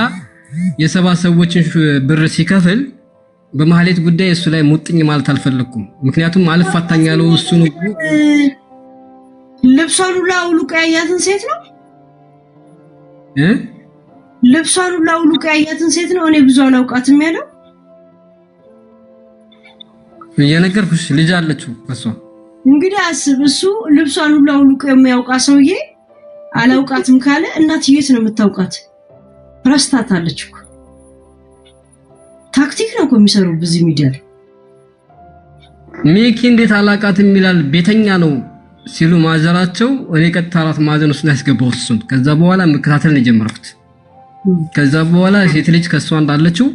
የሰባ ሰዎችን ብር ሲከፍል በማህሌት ጉዳይ እሱ ላይ ሙጥኝ ማለት አልፈለኩም። ምክንያቱም አልፋታኝ ያለው እሱ ነው። ልብሷን ሁላ አውልቆ ያያትን ሴት ነው ልብሷን ሁላ አውልቆ ያያትን ሴት ነው። እኔ ብዙ አላውቃትም ያለው የነገርኩሽ ልጅ አለችው እሷ። እንግዲህ አስብ፣ እሱ ልብሷን ሁላ አውልቆ የሚያውቃ ሰውዬ አላውቃትም ካለ እናትዬት ነው የምታውቃት። ረስታታለች እኮ። ታክቲክ ነው እኮ የሚሰሩ በዚህ ሚዲያ። ሚኪ እንዴት አላውቃትም ይላል? ቤተኛ ነው ሲሉ ማዘራቸው እኔ ቀጥታ አራት ማዕዘን ውስጥ ያስገባው እሱን። ከዛ በኋላ መከታተል ነው የጀመርኩት። ከዛ በኋላ ሴት ልጅ ከሷ እንዳለችው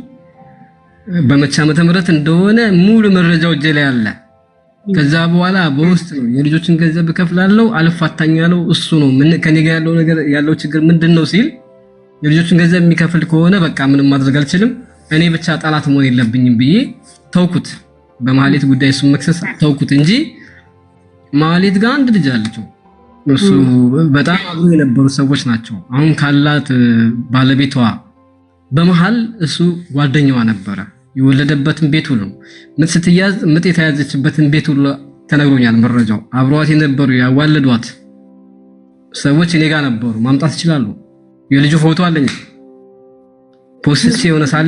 በመቻ ዓመተ ምህረት እንደሆነ ሙሉ መረጃው እጄ ላይ አለ። ከዛ በኋላ በውስጥ ነው የልጆችን ገንዘብ ከፍላለሁ አልፋታኝ ያለው እሱ ነው። ምን ከኔ ጋር ያለው ነገር ያለው ችግር ምንድነው ሲል የልጆችን ገንዘብ የሚከፍል ከሆነ በቃ ምንም ማድረግ አልችልም፣ እኔ ብቻ ጠላት መሆን የለብኝም ብዬ ተውኩት። በማህሌት ጉዳይ እሱ መክሰስ ተውኩት እንጂ ማህሌት ጋር አንድ ልጅ አለችው። እሱ በጣም አብሮ የነበሩ ሰዎች ናቸው። አሁን ካላት ባለቤቷ በመሃል እሱ ጓደኛዋ ነበረ። የወለደበትን ቤት ሁሉ ምጥ ስትያዝ ምጥ የተያዘችበትን ቤት ሁሉ ተነግሮኛል መረጃው። አብሯት የነበሩ ያዋለዷት ሰዎች እኔ ጋር ነበሩ። ማምጣት ይችላሉ። የልጁ ፎቶ አለኝ ፖስት የሆነ ሳለ